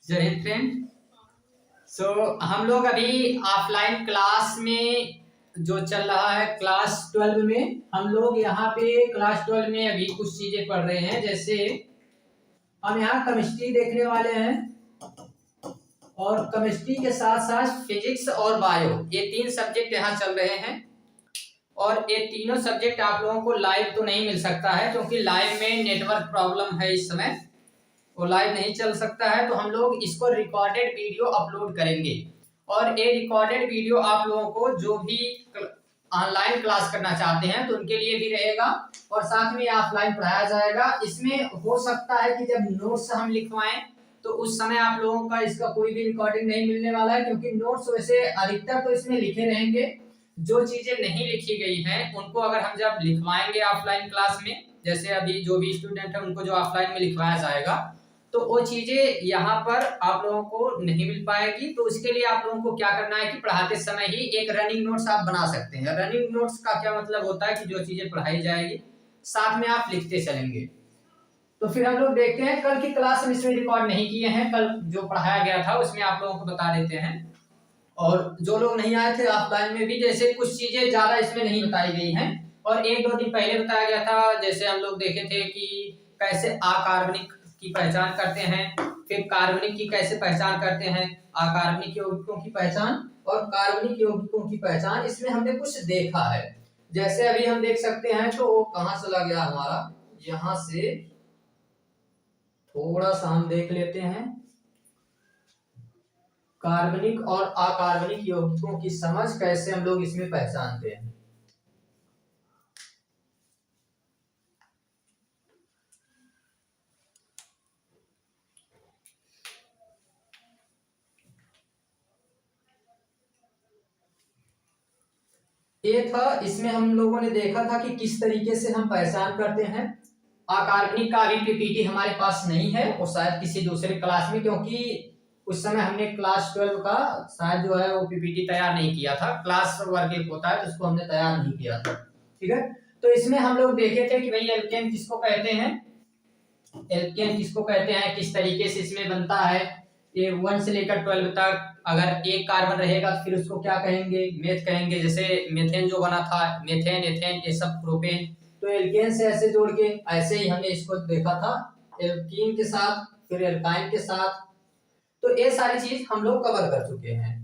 जय हिंद फ्रेंड। हम लोग अभी ऑफलाइन क्लास में जो चल रहा है क्लास 12 में, हम लोग यहाँ पे क्लास 12 में अभी कुछ चीजें पढ़ रहे हैं। जैसे हम यहाँ केमिस्ट्री देखने वाले हैं और केमिस्ट्री के साथ साथ फिजिक्स और बायो, ये तीन सब्जेक्ट यहाँ चल रहे हैं। और ये तीनों सब्जेक्ट आप लोगों को लाइव तो नहीं मिल सकता है क्योंकि लाइव में नेटवर्क प्रॉब्लम है, इस समय वो लाइव नहीं चल सकता है। तो हम लोग इसको रिकॉर्डेड वीडियो अपलोड करेंगे और ये रिकॉर्डेड वीडियो आप लोगों को जो भी ऑनलाइन क्लास करना चाहते हैं तो उनके लिए भी रहेगा और साथ में ऑफलाइन पढ़ाया जाएगा। इसमें हो सकता है कि जब नोट्स हम लिखवाएं तो उस समय आप लोगों का इसका कोई भी रिकॉर्डिंग नहीं मिलने वाला है, क्योंकि नोट्स वैसे अधिकतर तो इसमें लिखे रहेंगे। जो चीजें नहीं लिखी गई हैं उनको अगर हम जब लिखवाएंगे ऑफलाइन क्लास में, जैसे अभी जो भी स्टूडेंट है उनको जो ऑफलाइन में लिखवाया जाएगा, तो वो चीजें यहाँ पर आप लोगों को नहीं मिल पाएगी। तो उसके लिए आप लोगों को क्या करना है कि पढ़ाते समय ही एक रनिंग नोट्स आप बना सकते हैं। रनिंग नोट्स का क्या मतलब होता है कि जो चीजें पढ़ाई जाएगी साथ में आप लिखते चलेंगे। तो फिर हम लोग देखते हैं, कल की क्लास में इसमें रिकॉर्ड नहीं किए हैं, कल जो पढ़ाया गया था उसमें आप लोगों को बता देते हैं। और जो लोग नहीं आए थे ऑफलाइन में भी, जैसे कुछ चीजें ज्यादा इसमें नहीं बताई गई हैं और एक दो दिन पहले बताया गया था। जैसे हम लोग देखे थे कि कैसे अकार्बनिक की पहचान करते हैं, फिर कार्बनिक की कैसे पहचान करते हैं, अकार्बनिक यौगिकों की पहचान और कार्बनिक यौगिकों की पहचान, इसमें हमने कुछ देखा है। जैसे अभी हम देख सकते हैं, तो वो कहां चला गया हमारा, यहां से थोड़ा सा हम देख लेते हैं। कार्बनिक और अकार्बनिक यौगिकों की समझ कैसे हम लोग इसमें पहचानते हैं। ये था, इसमें हम लोगों ने देखा था कि किस तरीके से हम पहचान करते हैं। अकार्बनिक का अभी पीपीटी हमारे पास नहीं है, वो शायद किसी दूसरे क्लास में, क्योंकि उस समय हमने क्लास 12 का शायद जो है वो पीपीटी तैयार नहीं किया था। क्लास वर्क एक होता है तो उसको हमने तैयार नहीं किया था, ठीक है। तो इसमें हम लोग देखे थे कि भाई एल्केन किसको कहते हैं, एल्केन किसको कहते हैं, किस तरीके से इसमें बनता है। ये 1 से लेकर 12 तक अगर एक कार्बन रहेगा तो फिर उसको क्या कहेंगे, मेथ कहेंगे। जैसे मेथेन जो बना था, मेथेन, एथेन, ये सब प्रोपेन। तो एल्केन से ऐसे जोड़ के ऐसे ही हमने इसको देखा था, एल्कीन के साथ फिर एल्काइन के साथ। तो ये सारी चीज हम लोग कवर कर चुके हैं।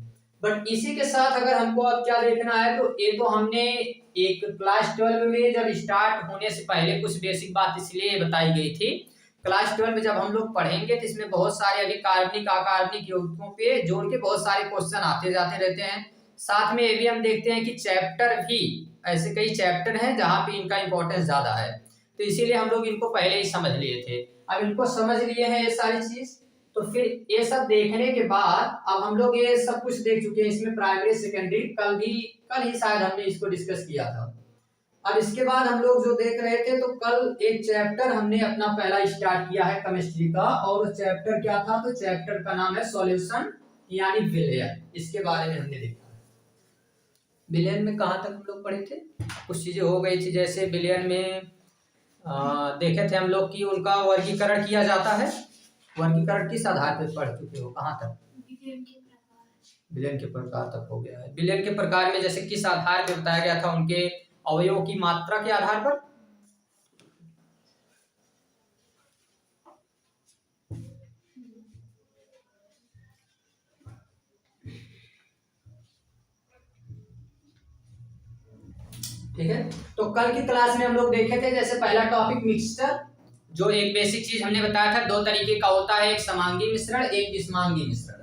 बट इसी के साथ अगर हमको अब क्या देखना है, तो ये तो हमने एक क्लास 12 में जब स्टार्ट होने से पहले कुछ बेसिक बात इसलिए बताई गई थी। क्लास 12 में जब हम लोग पढ़ेंगे तो इसमें बहुत सारे अभी कार्बनिक अकार्बनिक यौगिकों पे जोड़ के बहुत सारे क्वेश्चन आते जाते रहते हैं। साथ में ये भी हम देखते हैं कि चैप्टर भी, ऐसे कई चैप्टर हैं जहाँ पे इनका इंपॉर्टेंस ज्यादा है, तो इसीलिए हम लोग इनको पहले ही समझ लिए थे। अब इनको समझ लिए हैं ये सारी चीज, तो फिर ये सब देखने के बाद अब हम लोग ये सब कुछ देख चुके हैं। इसमें प्राइमरी सेकेंडरी कल ही शायद हमने इसको डिस्कस किया था। अब इसके बाद हम लोग जो देख रहे थे, तो कल एक चैप्टर हमने अपना पहला स्टार्ट किया है केमिस्ट्री का, और चैप्टर क्या था, तो चैप्टर का नाम है सॉल्यूशन यानी विलयन। इसके बारे में हमने देखा। विलयन में कहाँ तक हम लोग पढ़े थे, कुछ चीजें हो गई थी। जैसे विलयन में देखे थे हम लोग कि उनका वर्गीकरण किया जाता है। वर्गीकरण किस आधार पर पढ़ चुके हो, कहाँ तक? विलयन के प्रकार तक हो गया है। विलयन के प्रकार में जैसे किस आधार पर बताया गया था, उनके अवयवों की मात्रा के आधार पर। ठीक है, तो कल की क्लास में हम लोग देखे थे, जैसे पहला टॉपिक मिक्सचर, जो एक बेसिक चीज हमने बताया था, दो तरीके का होता है, एक समांगी मिश्रण, एक विषमांगी मिश्रण।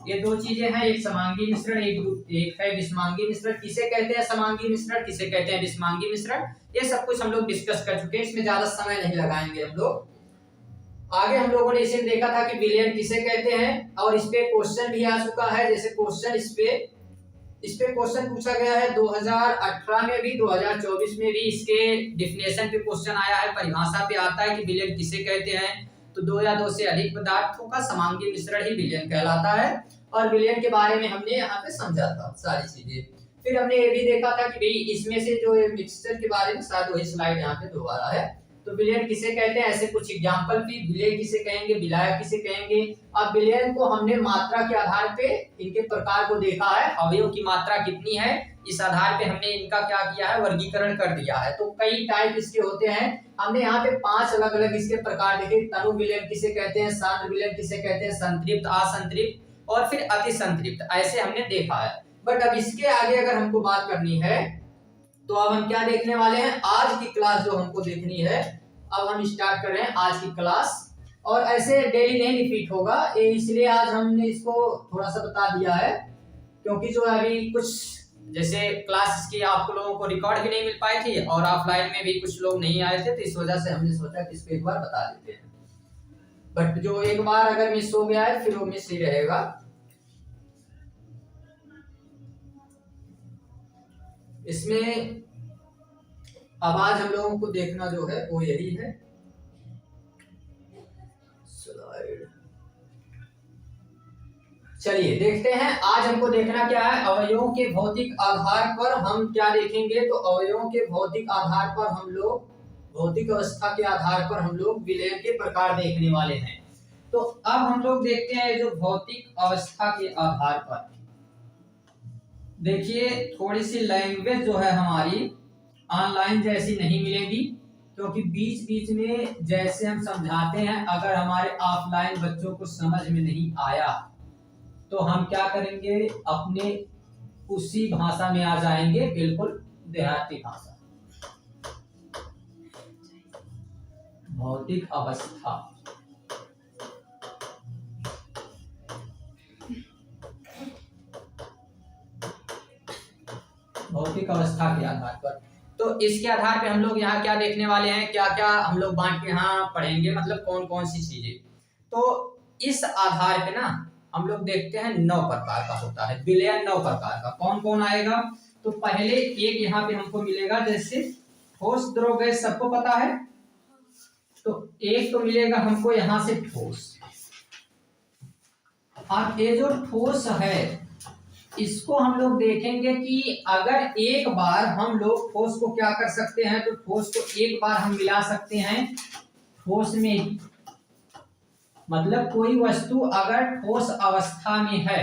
ये दो चीजें हैं, एक समांगी मिश्रण, एक है विषमांगी मिश्रण। किसे कहते हैं समांगी मिश्रण, किसे कहते हैं विषमांगी मिश्रण, ये सब कुछ हम लोग डिस्कस कर चुके हैं। इसमें ज्यादा समय नहीं लगाएंगे हम लोग। आगे हम लोगों ने इसे देखा था कि विलयन किसे कहते हैं, और इस पे क्वेश्चन भी आ चुका है। जैसे क्वेश्चन इस पे क्वेश्चन पूछा गया है 2018 में भी, 2024 में भी इसके डिफिनेशन पे क्वेश्चन आया है, परिभाषा पे आता है कि विलयन किसे कहते हैं। तो दो या दो से अधिक पदार्थों का समांगी मिश्रण ही विलयन कहलाता है। और विलयन के बारे में हमने यहाँ पे समझा था सारी चीजें। फिर हमने ये भी देखा था कि भाई इसमें से जो मिक्सचर के बारे में, शायद वही स्लाइड यहाँ पे दोबारा है, तो विलयन किसे कहते हैं, ऐसे कुछ एग्जांपल भी, विलय किसे कहेंगे, विलायक किसे कहेंगे। अब विलयन को हमने मात्रा के आधार पे इनके प्रकार को देखा है, अवयव की मात्रा कितनी है, इस आधार पे हमने इनका क्या किया है, वर्गीकरण कर दिया है। तो कई टाइप इसके होते हैं, हमने यहाँ पे 5 अलग अलग इसके प्रकार देखे। तनु विलयन किसे कहते हैं, सांद्र विलयन किसे कहते हैं, संतृप्त, असंतृप्त और फिर अति संतृप्त, ऐसे हमने देखा है। बट अब इसके आगे अगर हमको बात करनी है तो अब हम क्या देखने वाले हैं, आज की क्लास जो हमको देखनी है, अब हम स्टार्ट कर रहे हैं आज की क्लास। और ऐसे डेली नहीं रिपीट होगा, इसलिए आज हमने इसको थोड़ा सा बता दिया है, क्योंकि जो अभी कुछ जैसे क्लास की आप लोगों को रिकॉर्ड भी नहीं मिल पाई थी और ऑफलाइन में भी कुछ लोग नहीं आए थे, तो इस वजह से हमने सोचा कि इसको एक बार बता देते हैं। बट जो एक बार अगर मिस हो गया है फिर वो मिस ही रहेगा। इसमें अब आज हम लोगों को देखना जो है वो यही है, स्लाइड। चलिए देखते हैं आज हमको देखना क्या है, अवयवों के भौतिक आधार पर हम क्या देखेंगे। तो अवयवों के भौतिक आधार पर हम लोग, भौतिक अवस्था के आधार पर हम लोग विलयन के प्रकार देखने वाले हैं। तो अब हम लोग देखते हैं जो भौतिक अवस्था के आधार पर, देखिए थोड़ी सी लैंग्वेज जो है हमारी ऑनलाइन जैसी नहीं मिलेगी, क्योंकि बीच बीच में जैसे हम समझाते हैं, अगर हमारे ऑफलाइन बच्चों को समझ में नहीं आया तो हम क्या करेंगे, अपने उसी भाषा में आ जाएंगे, बिल्कुल देहाती भाषा। भौतिक अवस्था, भौतिक अवस्था के आधार पर। तो इसके आधार पे हम लोग यहाँ क्या देखने वाले हैं, क्या क्या हम लोग बांट के यहाँ पढ़ेंगे, मतलब कौन कौन सी चीजें। तो इस आधार पे ना हम लोग देखते हैं 9 प्रकार का होता है विलयन, 9 प्रकार का। कौन कौन आएगा, तो पहले एक यहाँ पे हमको मिलेगा, जैसे ठोस द्रव गैस सबको पता है, तो एक तो मिलेगा हमको यहाँ से ठोस। अब ये जो ठोस है इसको हम लोग देखेंगे कि अगर एक बार हम लोग ठोस को क्या कर सकते हैं, तो ठोस को एक बार हम मिला सकते हैं ठोस में, मतलब कोई वस्तु अगर ठोस अवस्था में है,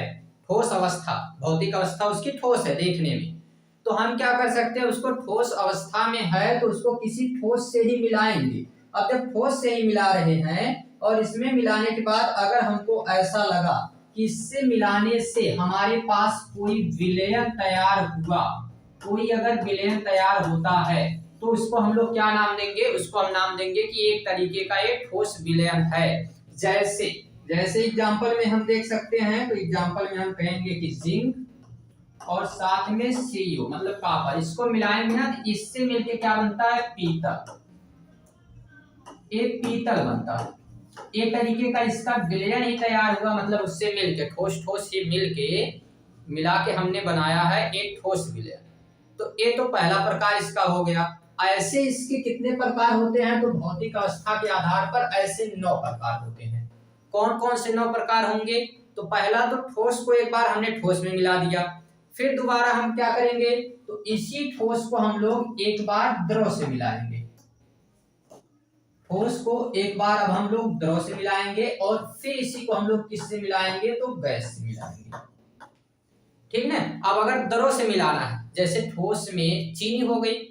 ठोस अवस्था, भौतिक अवस्था उसकी ठोस है देखने में, तो हम क्या कर सकते हैं, उसको ठोस अवस्था में है तो उसको किसी ठोस से ही मिलाएंगे। अब जब ठोस से ही मिला रहे हैं और इसमें मिलाने के बाद अगर हमको ऐसा लगा कि इससे मिलाने से हमारे पास कोई विलयन तैयार हुआ, कोई अगर विलयन तैयार होता है तो उसको हम लोग क्या नाम देंगे, उसको हम नाम देंगे कि एक तरीके का एक ठोस विलयन है। जैसे जैसे एग्जांपल में हम देख सकते हैं, तो एग्जांपल में हम कहेंगे कि जिंक और साथ में सीयू मतलब कॉपर, इसको मिलाएंगे ना तो इससे मिलके क्या बनता है, पीतल, एक पीतल बनता है। एक तरीके का इसका विलयन ही तैयार हुआ, मतलब उससे मिलके ठोस ठोस ही मिलके मिला के हमने बनाया है एक ठोस विलयन। तो ये तो पहला प्रकार इसका हो गया। ऐसे इसके कितने प्रकार होते हैं, तो भौतिक अवस्था के आधार पर ऐसे 9 प्रकार होते हैं। कौन कौन से 9 प्रकार होंगे, तो पहला तो ठोस को एक बार हमने ठोस में मिला दिया, फिर दोबारा हम क्या करेंगे, तो इसी ठोस को हम लोग एक बार द्रव से मिलाएंगे, ठोस को एक बार अब हम लोग द्रव से मिलाएंगे और फिर इसी को हम लोग किससे मिलाएंगे, तो गैस से मिलाएंगे, ठीक ना। अब अगर द्रव से मिलाना है, जैसे ठोस में चीनी हो गई,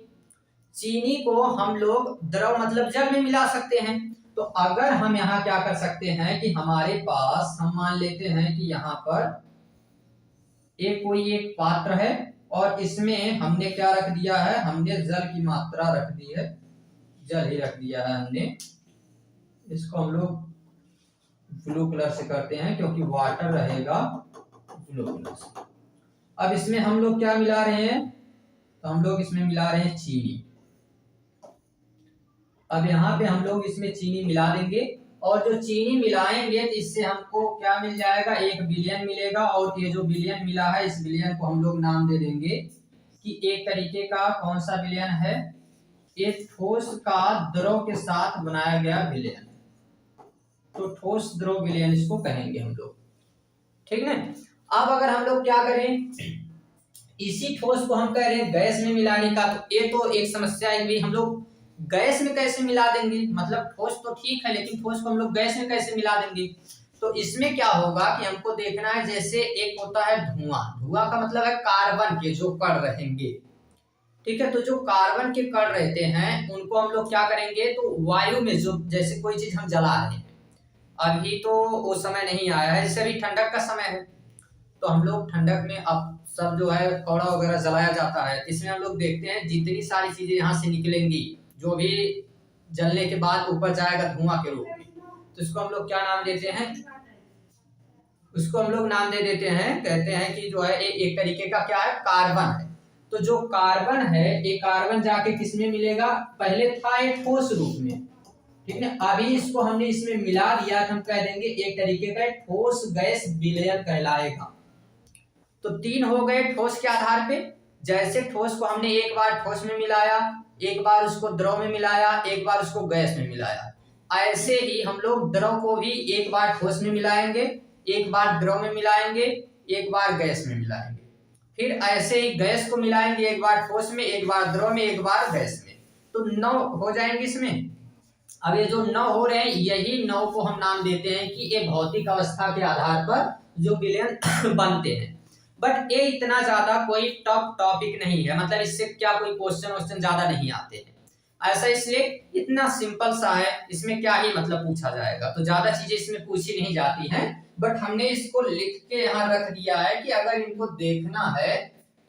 चीनी को हम लोग द्रव मतलब जल में मिला सकते हैं। तो अगर हम यहाँ क्या कर सकते हैं कि हमारे पास हम मान लेते हैं कि यहाँ पर कोई एक पात्र है और इसमें हमने क्या रख दिया है, हमने जल की मात्रा रख दी है, जल ही रख दिया है हमने। इसको हम लोग ब्लू कलर से करते हैं क्योंकि वाटर रहेगा ब्लू कलर से। अब इसमें हम लोग क्या मिला रहे हैं, तो हम लोग इसमें मिला रहे हैं चीनी। अब यहाँ पे हम लोग इसमें चीनी मिला देंगे और जो चीनी मिलाएंगे तो इससे हमको क्या मिल जाएगा, एक विलयन मिलेगा। और ये जो विलयन मिला है इस विलयन को हम लोग नाम दे देंगे कि एक तरीके का कौन सा विलयन है, एक ठोस का द्रव के साथ बनाया गया विलयन, तो ठोस द्रव विलयन इसको कहेंगे हम लोग, ठीक है। अब अगर हम लोग क्या करें, इसी ठोस को हम कह रहे हैं गैस में मिलाने का, तो ये तो एक समस्या है भी हम लोग गैस में कैसे मिला देंगे, मतलब ठोस तो ठीक है लेकिन ठोस को हम लोग गैस में कैसे मिला देंगे। तो इसमें क्या होगा कि हमको देखना है, जैसे एक होता है धुआं, धुआं का मतलब है कार्बन के जो कण रहेंगे, ठीक है। तो जो कार्बन के कण रहते हैं उनको हम लोग क्या करेंगे, तो वायु में जो, जैसे कोई चीज हम जला रहे हैं, अभी तो वो समय नहीं आया है, जैसे अभी ठंडक का समय है, तो हम लोग ठंडक में अब सब जो है कौड़ा वगैरह जलाया जाता है, इसमें हम लोग देखते हैं जितनी सारी चीजें यहाँ से निकलेंगी, जो भी जलने के बाद ऊपर जाएगा धुआं के रूप में, तो इसको हम लोग क्या नाम देते हैं, उसको हम लोग नाम दे देते हैं, कहते हैं कि जो है एक तरीके का क्या है, कार्बन है। तो जो कार्बन है, ये कार्बन जाके किसमें मिलेगा, पहले था एक ठोस रूप में, ठीक है, अभी इसको हमने इसमें मिला दिया, तो हम कह देंगे एक तरीके का ठोस गैस विलयन कहलाएगा। तो तीन हो गए ठोस के आधार पे, जैसे ठोस को हमने एक बार ठोस में मिलाया, एक बार उसको द्रव में मिलाया, एक बार उसको गैस में मिलाया, ऐसे ही हम लोग द्रव को भी एक बार ठोस में मिलाएंगे, एक बार द्रव में मिलाएंगे, एक बार गैस में मिलाएंगे, फिर ऐसे ही गैस को मिलाएंगे, एक बार ठोस में, एक बार द्रव में, एक बार गैस में, तो 9 हो जाएंगे इसमें। अब ये जो 9 हो रहे हैं, यही 9 को हम नाम देते हैं कि ये भौतिक अवस्था के आधार पर जो विलयन बनते हैं। बट ये इतना ज्यादा कोई टफ टॉपिक नहीं है, मतलब इससे क्या कोई क्वेश्चन ज्यादा नहीं आते हैं, ऐसा इसलिए इतना सिंपल सा है, इसमें क्या ही मतलब पूछा जाएगा, तो ज्यादा चीजें इसमें पूछी नहीं जाती हैं। बट हमने इसको लिख के यहाँ रख दिया है कि अगर इनको देखना है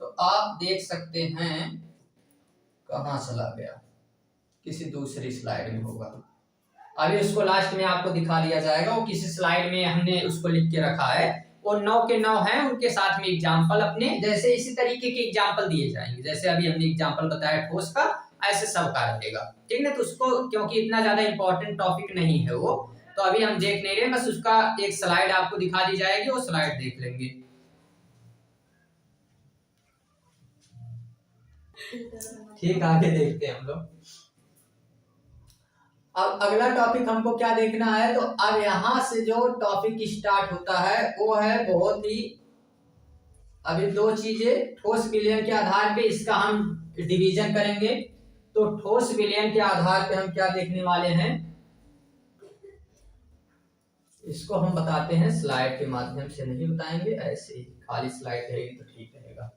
तो आप देख सकते हैं, कहाँ चला गया, किसी दूसरी स्लाइड में होगा, अभी उसको लास्ट में आपको दिखा दिया जाएगा, वो किसी स्लाइड में हमने उसको लिख के रखा है, वो 9 के 9 हैं, उनके साथ में एग्जाम्पल अपने जैसे इसी तरीके के एग्जाम्पल दिए जाएंगे, जैसे अभी हमने एग्जाम्पल बताया ठोस का, ऐसे सब का रहेगा, ठीक है। तो उसको क्योंकि इतना ज्यादा इंपॉर्टेंट टॉपिक नहीं है वो, तो अभी हम देख नहीं रहे, बस उसका एक स्लाइड आपको दिखा दी जाएगी, वो स्लाइड देख लेंगे। ठीक, आगे देखते हैं हम लोग। अब अगला टॉपिक हमको क्या देखना है, तो अब यहां से जो टॉपिक स्टार्ट होता है वो है बहुत ही, अभी 2 चीजें, ठोस विलयन के आधार पे इसका हम डिवीजन करेंगे। तो ठोस विलयन के आधार पे हम क्या देखने वाले हैं, इसको हम बताते हैं, स्लाइड के माध्यम से नहीं बताएंगे, ऐसे ही खाली स्लाइड रहेगी तो ठीक रहेगा।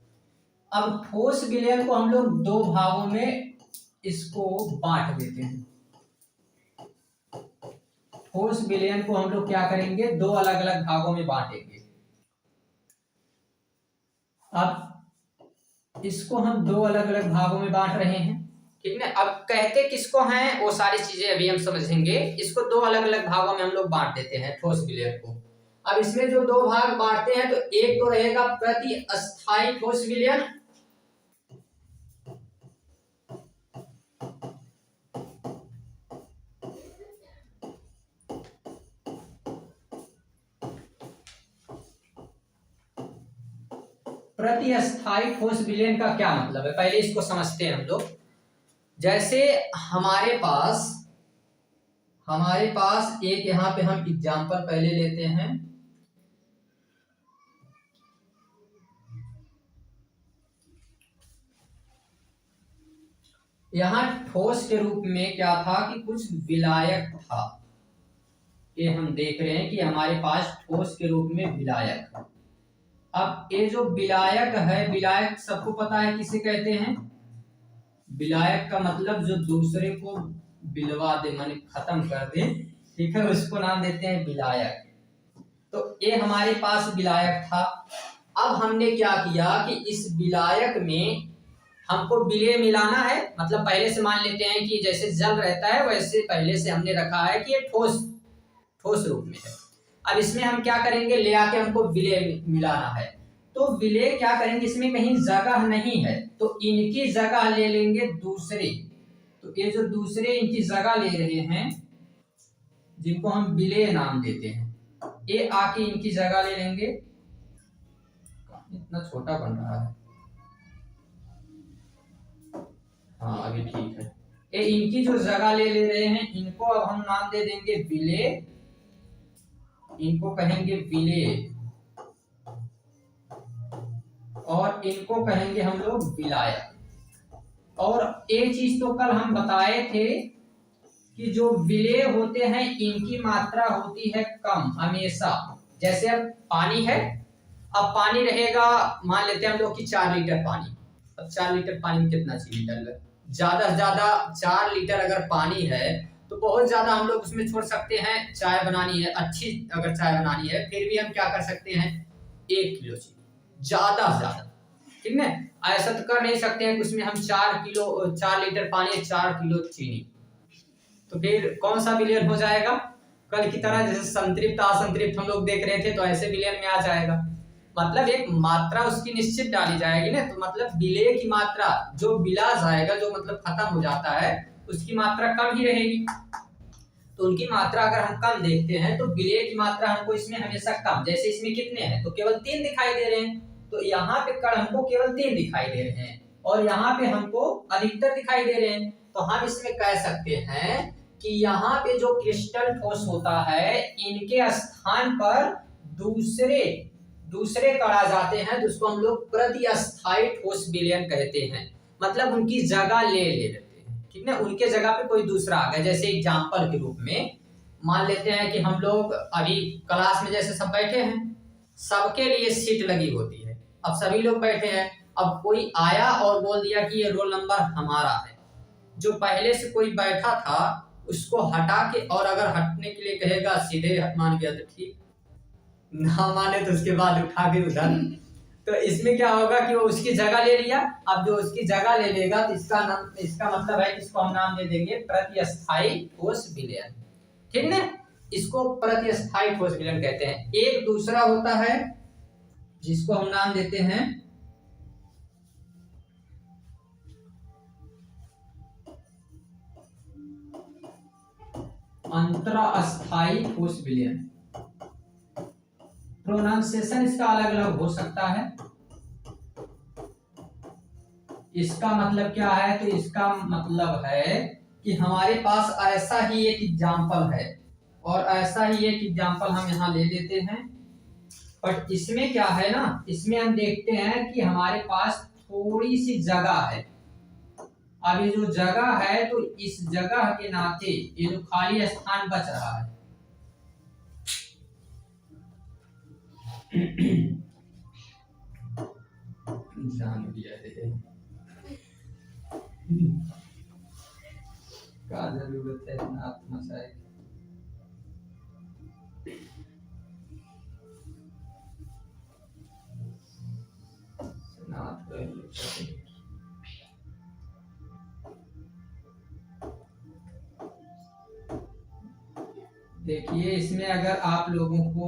अब ठोस विलयन को हम लोग 2 भागों में इसको बांट देते हैं, ठोस विलयन को हम लोग क्या करेंगे, 2 अलग अलग भागों में बांटेंगे। अब इसको हम 2 अलग अलग भागों में बांट रहे हैं, ठीक है। अब कहते किसको हैं वो सारी चीजें अभी हम समझेंगे, इसको 2 अलग अलग भागों में हम लोग बांट देते हैं ठोस विलयन को। अब इसमें जो 2 भाग बांटते हैं, तो एक तो रहेगा प्रति अस्थायी ठोस विलयन, प्रति अस्थायी ठोस विलयन का क्या मतलब है, पहले इसको समझते हैं हम लोग। जैसे हमारे पास एक, यहाँ पे हम एग्जांपल पहले लेते हैं, यहाँ ठोस के रूप में क्या था कि कुछ विलायक था, ये हम देख रहे हैं कि हमारे पास ठोस के रूप में विलायक है। अब ये जो विलायक है, विलायक सबको पता है किसे कहते हैं, विलायक का मतलब जो दूसरे को बिलवा दे, माने खत्म कर दे, ठीक है, उसको नाम देते हैं विलायक। तो ये हमारे पास विलायक था। अब हमने क्या किया कि इस विलायक में हमको विलय मिलाना है, मतलब पहले से मान लेते हैं कि जैसे जल रहता है वैसे पहले से हमने रखा है कि ये ठोस रूप में है। अब इसमें हम क्या करेंगे, ले आके हमको विलय मिलाना है, तो विलय क्या करेंगे, इसमें कहीं जगह नहीं है तो इनकी जगह ले लेंगे दूसरे, तो ये जो दूसरे इनकी जगह ले रहे हैं जिनको हम विलय नाम देते हैं, ये आके इनकी जगह ले लेंगे। इतना छोटा बन रहा है, हाँ अभी ठीक है। ये इनकी जो जगह ले रहे हैं, इनको अब हम नाम दे देंगे विलय, इनको कहेंगे विलय, और इनको कहेंगे हम लोग विलायक। और एक चीज तो कल हम बताए थे कि जो विलेय होते हैं इनकी मात्रा होती है कम हमेशा। जैसे अब पानी है, अब पानी रहेगा, मान लेते हैं हम लोग कि 4 लीटर पानी। अब 4 लीटर पानी में कितना चाहिए लीटर? ज्यादा से ज्यादा 4 लीटर अगर पानी है तो बहुत ज्यादा हम लोग उसमें छोड़ सकते हैं। चाय बनानी है, अच्छी अगर चाय बनानी है, फिर भी हम क्या कर सकते हैं, 1 किलो चीनी ज्यादा से ज्यादा, ठीक है। ऐसा तो कर नहीं सकते हैं कि उसमें हम 4 लीटर पानी 4 किलो चीनी, तो फिर कौन सा विलयन हो जाएगा? कल की तरह जैसे संतृप्त असंतृप्त हम लोग देख रहे थे, तो ऐसे विलयन में आ जाएगा। मतलब एक मात्रा उसकी निश्चित डाली जाएगी ना, तो मतलब विलेय की मात्रा जो विला जाएगा, जो मतलब खत्म हो जाता है, उसकी मात्रा कम ही रहेगी। तो उनकी मात्रा अगर हम कम देखते हैं तो विलेय की मात्रा हमको इसमें हमेशा कम। जैसे इसमें कितने हैं, तो केवल 3 दिखाई दे रहे हैं, तो यहाँ पे कण हमको केवल 3 दिखाई दे रहे हैं और यहाँ पे हमको अधिकतर दिखाई दे रहे हैं। तो हम इसमें कह सकते हैं कि यहाँ पे जो क्रिस्टल ठोस होता है, इनके स्थान पर दूसरे कण आ जाते हैं, जिसको हम लोग प्रतिस्थायी ठोस विलयन कहते हैं। मतलब उनकी जगह ले लेते हैं, ठीक ना, उनके जगह पे कोई दूसरा आ गया। जैसे एग्जांपल के रूप में मान लेते हैं कि हम लोग अभी क्लास में जैसे सब बैठे हैं, सबके लिए सीट लगी होती है, अब सभी लोग बैठे हैं। अब कोई आया और बोल दिया कि ये रोल नंबर हमारा है, जो पहले से कोई बैठा था उसको हटा के, और अगर हटने के लिए कहेगा सीधे मान गया तो ठीक, ना माने तो उसके बाद उठा के उधर। तो इसमें क्या होगा कि वो उसकी जगह ले लिया। अब जो उसकी जगह ले लेगा तो इसका मतलब है कि इसको हम नाम दे देंगे प्रतिस्थायी ठोस विलयन, ठीक ना। इसको प्रतिस्थायी ठोस विलयन कहते हैं। एक दूसरा होता है जिसको हम नाम देते हैं अंतरास्थायी ठोस विलयन। प्रोनाउंसिएशन इसका अलग अलग हो सकता है। इसका मतलब क्या है, तो इसका मतलब है कि हमारे पास ऐसा ही एक एग्जाम्पल है और ऐसा ही एक एग्जाम्पल हम यहाँ ले लेते हैं। बट इसमें क्या है ना, इसमें हम देखते हैं कि हमारे पास थोड़ी सी जगह है। अब ये जो जगह है, तो इस जगह के नाते ये जो खाली स्थान बच रहा है, जान दिया क्या जरूरत है इतना आत्मसाय। देखिए इसमें अगर आप लोगों को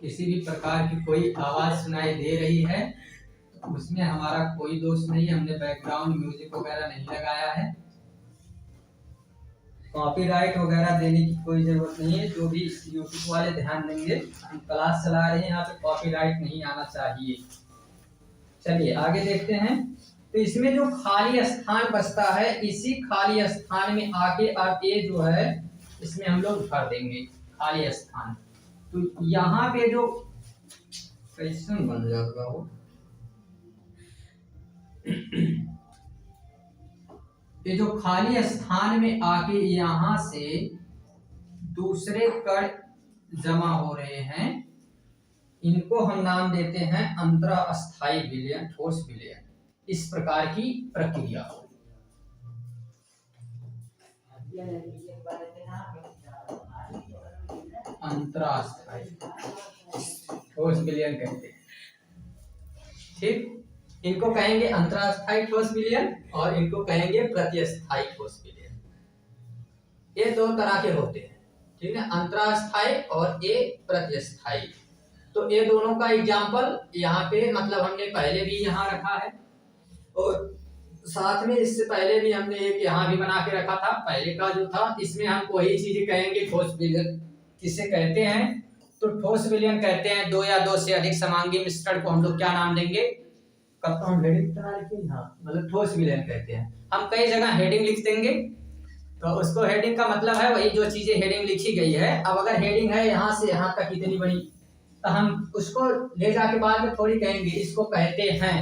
किसी भी प्रकार की कोई आवाज सुनाई दे रही है तो उसमें हमारा कोई दोष नहीं है, हमने बैकग्राउंड म्यूजिक वगैरह नहीं लगाया है। कॉपीराइट वगैरह देने की कोई जरूरत नहीं है। जो भी यूट्यूब वाले ध्यान देंगे, हम क्लास चला रहे हैं, यहाँ पे कॉपीराइट नहीं आना चाहिए। चलिए आगे देखते हैं। तो इसमें जो खाली स्थान बचता है, इसी खाली स्थान में आगे आप ये जो है इसमें हम लोग भर देंगे खाली स्थान। तो यहाँ पे जो कैसे बन जाएगा वो, ये जो खाली स्थान में आके यहाँ से दूसरे कण जमा हो रहे हैं, इनको हम नाम देते हैं अंतरास्थायी विलयन, ठोस विलयन। इस प्रकार की प्रक्रिया हो। अंतरास्थायी ठोस विलयन कहते हैं, ठीक। इनको कहेंगे अंतरास्थायी ठोस विलयन और इनको कहेंगे प्रतिस्थायी ठोस विलयन। ये दो तरह के होते हैं, ठीक है, अंतरास्थायी और ये प्रतिस्थायी। तो ये दोनों का एग्जाम्पल यहाँ पे मतलब हमने पहले भी यहाँ रखा है और साथ में इससे पहले भी हमने एक यहाँ भी बना के रखा था। पहले का जो था इसमें हम वही चीजें कहेंगे। ठोस विलयन किसे कहते हैं, तो ठोस विलयन कहते हैं दो या दो से अधिक समांगी मिश्रण को हम लोग क्या नाम देंगे, कब तो हम हेडिंग बना लिखेंगे, हाँ, मतलब ठोस विलयन कहते हैं। हम कई जगह हेडिंग लिख देंगे, तो उसको हेडिंग का मतलब है वही जो चीजें हेडिंग लिखी गई है। अब अगर हेडिंग है यहाँ से यहाँ तक इतनी बड़ी, तो हम उसको ले जाके बाद में थोड़ी कहेंगे इसको कहते हैं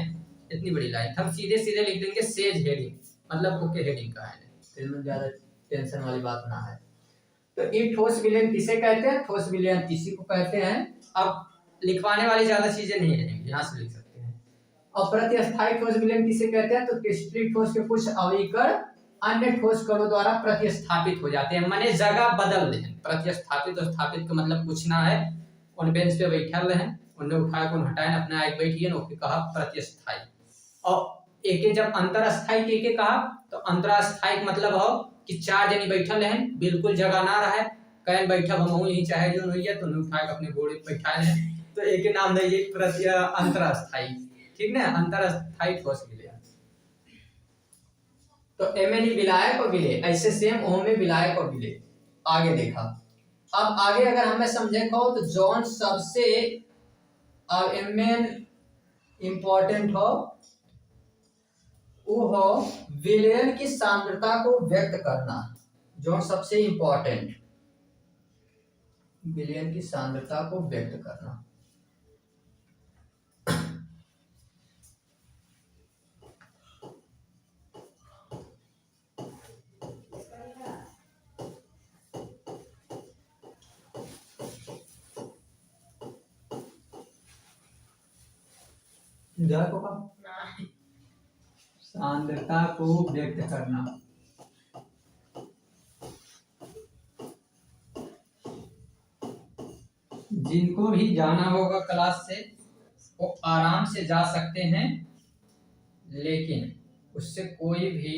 इतनी बड़ी लाइन हम सीधे सीधे लिख देंगे सेज हेडिंग, मतलब बुक के हेडिंग का है, तो इसमें ज्यादा टेंशन वाली बात ना है। तो ये ठोस विलयन किसे कहते हैं? ठोस विलयन इसी को कहते हैं। अब लिखवाने वाली ज्यादा चीजें नहीं रहेंगी, यहाँ से लिख सकते हैं। और प्रतिस्थायी ठोस विलयन किसे कहते हैं? तो क्रिस्टलीय ठोस के कुछ अविकर्ण अन्य ठोस कणों द्वारा प्रतिस्थापित हो जाते हैं, माने जगह बदल रहे हैं। प्रतिस्थापित और स्थापित का मतलब कुछ ना है, उन बेंच पे बैठल रहे, उन्हें उठाए को हटाए अपने आगे बैठिए, ओके कहा प्रतिस्थायी। और एक जब अंतरस्थायी के कहा तो अंतरस्थायी मतलब हो कि चार जनी बैठल रहे, बिल्कुल जगह ना रहे, कहीं बैठा हम यही चाहे जो नहीं है तो उठाए अपने घोड़े बैठाए रहे, तो एक नाम दे अंतरस्थायी, ठीक ना, अंतरस्थायी ठोस विलयन। तो एमएनई विलायक और विलेय, ऐसे सेम ओम में विलायक और विलेय आगे देखा। अब आगे अगर हमें समझे कहो तो जॉन सबसे एमएन इंपॉर्टेंट हो वो हो विलयन की सांद्रता को व्यक्त करना। जो सबसे इंपॉर्टेंट विलयन की सांद्रता को व्यक्त करना। सांद्रता को व्यक्त करना। जिनको भी जाना होगा क्लास से वो आराम से जा सकते हैं, लेकिन उससे कोई भी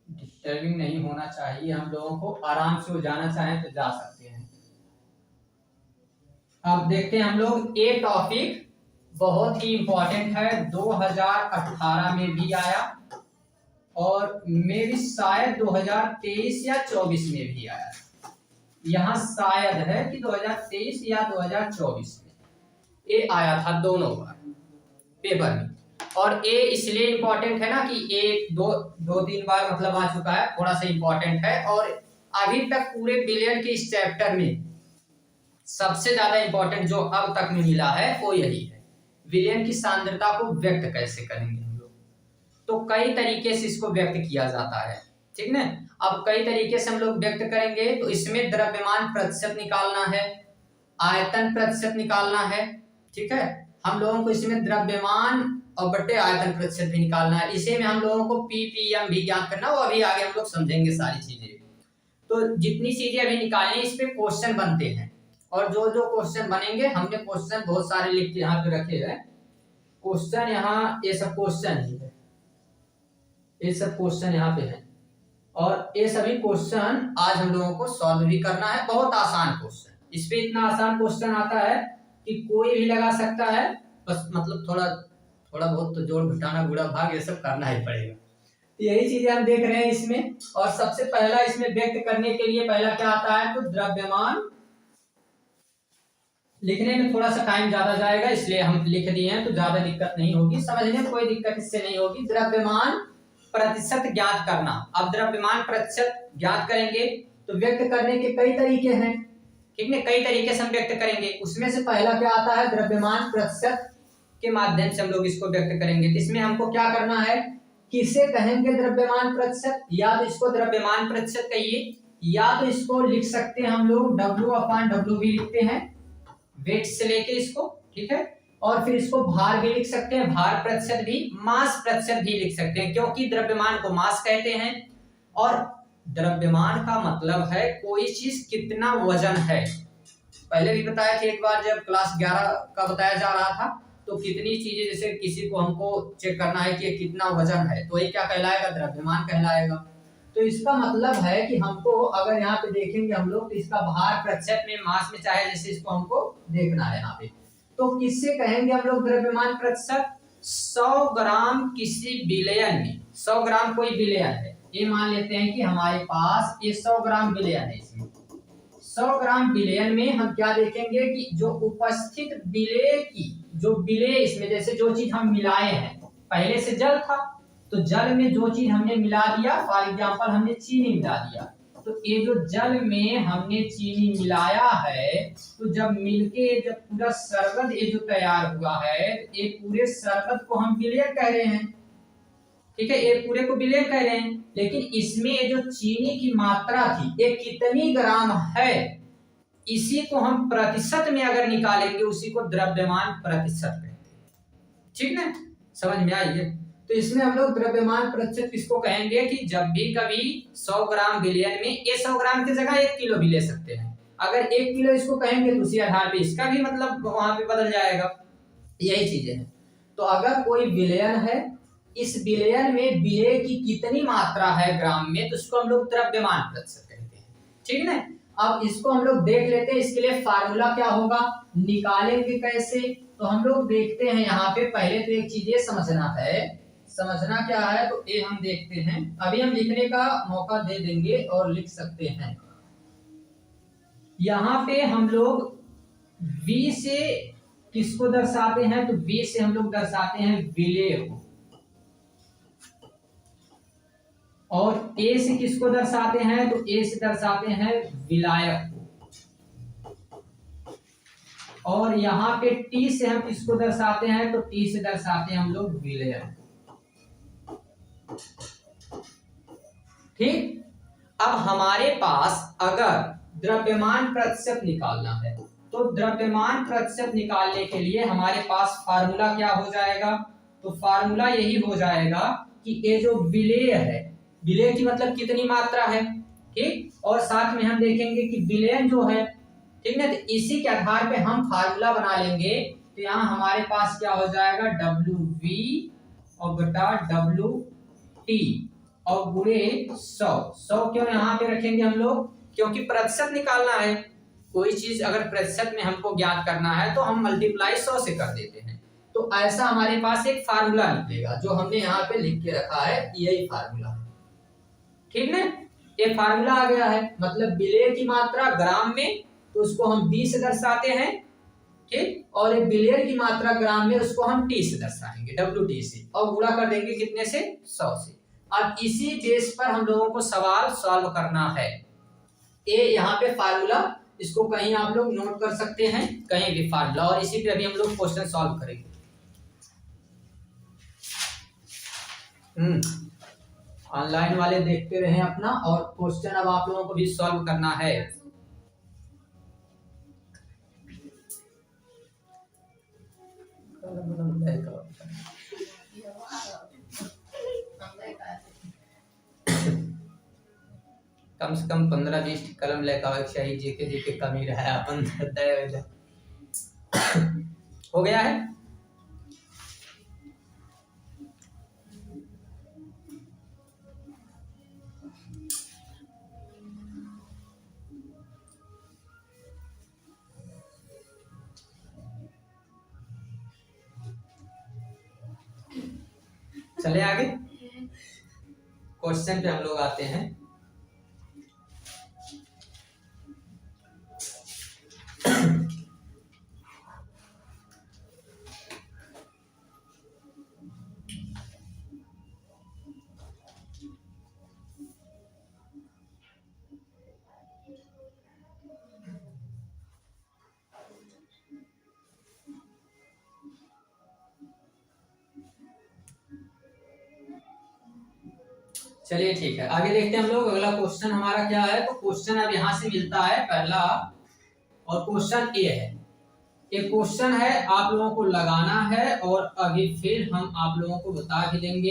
डिस्टर्बिंग नहीं होना चाहिए। हम लोगों को आराम से वो जाना चाहें तो जा सकते हैं। अब देखते हैं हम लोग, ये टॉपिक बहुत ही इंपॉर्टेंट है, 2018 में भी आया और मेरी शायद 2023 या 24 में भी आया। यहाँ शायद है कि 2023 या 2024 में ये आया था, दोनों बार पेपर में। और ये इसलिए इंपॉर्टेंट है ना कि ये दो तीन बार मतलब आ चुका है, थोड़ा सा इंपॉर्टेंट है। और अभी तक पूरे विलयन के इस चैप्टर में सबसे ज्यादा इंपॉर्टेंट जो अब तक में मिला है वो यही है, विलयन की सांद्रता को व्यक्त कैसे करेंगे हम लोग। तो कई तरीके से इसको व्यक्त किया जाता है, ठीक ना। अब कई तरीके से हम लोग व्यक्त करेंगे, तो इसमें द्रव्यमान प्रतिशत निकालना है, आयतन प्रतिशत निकालना है, ठीक है। हम लोगों को इसमें द्रव्यमान और बटे आयतन प्रतिशत भी निकालना है। इसे में हम लोगों को पीपीएम भी ज्ञात करना, वो अभी आगे हम लोग समझेंगे सारी चीजें। तो जितनी चीजें अभी निकालनी, इस पे क्वेश्चन बनते हैं, और जो जो क्वेश्चन बनेंगे, हमने क्वेश्चन बहुत सारे लिख के यहाँ पे रखे हैं। क्वेश्चन यहाँ ये सब क्वेश्चन ही है, ये सब क्वेश्चन यहाँ पे है, और ये सभी क्वेश्चन आज हम लोगों को सॉल्व भी करना है। बहुत आसान क्वेश्चन, इस पे इतना आसान क्वेश्चन आता है कि कोई भी लगा सकता है, बस मतलब थोड़ा बहुत तो जोड़ घटाना गुणा भाग ये सब करना ही पड़ेगा। तो यही चीजें हम देख रहे हैं इसमें। और सबसे पहला इसमें व्यक्त करने के लिए पहला क्या आता है, तो द्रव्यमान। लिखने में थोड़ा सा टाइम ज्यादा जाएगा, इसलिए हम लिख दिए हैं, तो ज्यादा दिक्कत नहीं होगी, समझने में कोई दिक्कत इससे नहीं होगी। द्रव्यमान प्रतिशत ज्ञात करना। अब द्रव्यमान प्रतिशत ज्ञात करेंगे तो व्यक्त करने के कई तरीके हैं, ठीक है, कई तरीके से हम व्यक्त करेंगे। उसमें से पहला क्या आता है, द्रव्यमान प्रतिशत के माध्यम से हम लोग इसको व्यक्त करेंगे। तो इसमें हमको क्या करना है, किसे कहेंगे द्रव्यमान प्रतिशत, या तो इसको द्रव्यमान प्रतिशत कहिए, या तो इसको लिख सकते हैं हम लोग W/W भी लिखते हैं, वेट से लेके इसको, ठीक है। और फिर इसको भार भी लिख सकते हैं, भार प्रतिशत भी, मास प्रतिशत भी लिख सकते हैं, क्योंकि द्रव्यमान को मास कहते हैं। और द्रव्यमान का मतलब है कोई चीज कितना वजन है। पहले भी बताया था एक बार जब क्लास 11 का बताया जा रहा था, तो कितनी चीजें, जैसे किसी को हमको चेक करना है कि ये कितना वजन है, तो ये क्या कहलाएगा, द्रव्यमान कहलाएगा। तो इसका मतलब है कि हमको अगर यहाँ पे देखेंगे हम लोग, तो इसका भार प्रतिशत में, मास में, चाहे जैसे इसको हमको देखना है यहाँ पे, तो किससे कहेंगे हम लोग द्रव्यमान प्रतिशत, 100 ग्राम किसी विलयन में, 100 ग्राम कोई विलयन है, ये मान लेते हैं कि हमारे पास ये 100 ग्राम विलयन है। इसमें 100 ग्राम विलयन में हम क्या देखेंगे कि जो उपस्थित विलेय की, जो विलेय इसमें, जैसे जो चीज हम मिलाए हैं, पहले से जल था तो जल में जो चीज हमने मिला दिया, फॉर एग्जांपल हमने चीनी मिला दिया, तो ये जो जल में हमने चीनी मिलाया है, तो जब मिलके जब पूरा शरबत ये जो तैयार हुआ है, ये पूरे शरबत को हम विलयन कह रहे हैं। ठीक है, ये पूरे को विलयन कह रहे हैं। लेकिन इसमें ये जो चीनी की मात्रा थी ये कितनी ग्राम है, इसी को हम प्रतिशत में अगर निकालेंगे उसी को द्रव्यमान प्रतिशत कहते हैं। ठीक ना, समझ में आई है? तो इसमें हम लोग द्रव्यमान प्रतिशत किसको कहेंगे कि जब भी कभी 100 ग्राम विलयन में, ये 100 ग्राम की जगह 1 किलो भी ले सकते हैं। अगर 1 किलो इसको कहेंगे तो उसी आधार पे इसका भी मतलब वहां पे बदल जाएगा। यही चीजें हैं। तो अगर कोई विलयन है, इस विलयन में विलेय की कितनी मात्रा है ग्राम में, तो उसको हम लोग द्रव्यमान प्रतिशत कहते हैं। ठीक है, अब इसको हम लोग देख लेते हैं। इसके लिए फार्मूला क्या होगा, निकालेंगे कैसे, तो हम लोग देखते हैं। यहाँ पे पहले तो एक चीज ये समझना है, समझना क्या है तो ये हम देखते हैं। अभी हम लिखने का मौका दे देंगे और लिख सकते हैं। यहाँ पे हम लोग V से किसको दर्शाते हैं, तो V से हम लोग दर्शाते हैं विलेय को, और A से किसको दर्शाते हैं, तो A से दर्शाते हैं विलायक को, और यहाँ पे T से हम किसको दर्शाते हैं, तो T से दर्शाते हैं हम लोग विलयन। ठीक, अब हमारे पास अगर द्रव्यमान प्रतिशत निकालना है, तो द्रव्यमान प्रतिशत निकालने के लिए हमारे पास फार्मूला क्या हो जाएगा, तो फार्मूला यही हो जाएगा कि ये जो विलेय है, विलेय की मतलब कितनी मात्रा है। ठीक, और साथ में हम देखेंगे कि विलयन जो है, ठीक ना, तो इसी के आधार पे हम फार्मूला बना लेंगे। तो यहाँ हमारे पास क्या हो जाएगा, WV और बटा WT और गुणे 100 क्यों यहाँ पे रखेंगे हम लोग, क्योंकि प्रतिशत निकालना है। कोई चीज अगर प्रतिशत में हमको ज्ञात करना है तो हम मल्टीप्लाई 100 से कर देते हैं। तो ऐसा हमारे पास एक फार्मूला निकलेगा जो हमने यहाँ पे लिख के रखा है, यही फार्मूला है। ठीक ना, ये फार्मूला आ गया है। मतलब विलेय की मात्रा ग्राम में, तो उसको हम B से दर्शाते हैं। ठीक, और एक विलेय की मात्रा ग्राम में, उसको हम T से दर्शाएंगे, WT से, और गुणा कर देंगे कितने से, 100 से। अब इसी बेस पर हम लोगों को सवाल सॉल्व करना है। ये यहाँ पे फार्मूला, इसको कहीं आप लोग नोट कर सकते हैं, कहीं भी फार्मूला, और इसी पे अभी हम लोग क्वेश्चन सॉल्व करेंगे। ऑनलाइन वाले देखते रहे अपना, और क्वेश्चन अब आप लोगों को भी सॉल्व करना है। कम से कम 15-20 कलम लेकर चाहिए, जेके कमी रहा है अपन हो गया है। चले आगे, क्वेश्चन पे हम लोग आते हैं। चलिए ठीक है, आगे देखते हैं हम लोग। अगला क्वेश्चन हमारा क्या है, तो क्वेश्चन अब यहाँ से मिलता है पहला, और क्वेश्चन ये है। ये क्वेश्चन है, आप लोगों को लगाना है, और अभी फिर हम आप लोगों को बता भी देंगे।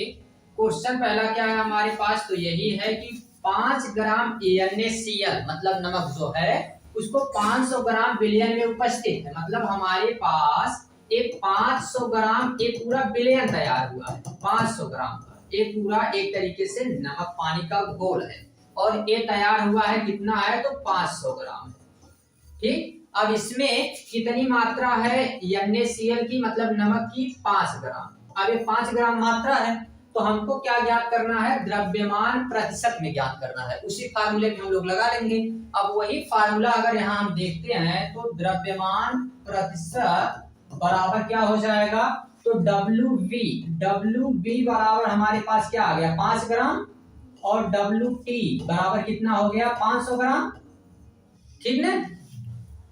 क्वेश्चन पहला क्या है हमारे पास, तो यही है कि 5 ग्राम NaCl मतलब नमक जो है, उसको 500 ग्राम विलयन में उपस्थित है। मतलब हमारे पास एक 500 ग्राम एक पूरा विलयन तैयार हुआ है। 500 ग्राम एक पूरा एक तरीके से नमक पानी का घोल है, और ये तैयार हुआ है, कितना है, तो 500 ग्राम। ठीक, अब इसमें कितनी मात्रा है NaCl की, मतलब नमक की 5 ग्राम। अब ये 5 ग्राम मात्रा है, तो हमको क्या ज्ञात करना है, द्रव्यमान प्रतिशत में ज्ञात करना है। उसी फार्मूले में हम लोग लगा लेंगे। अब वही फार्मूला अगर यहाँ हम देखते हैं, तो द्रव्यमान प्रतिशत बराबर क्या हो जाएगा, तो WV बराबर हमारे पास क्या आ गया, 5 ग्राम और WT बराबर कितना हो गया 500 ग्राम, ठीक ना।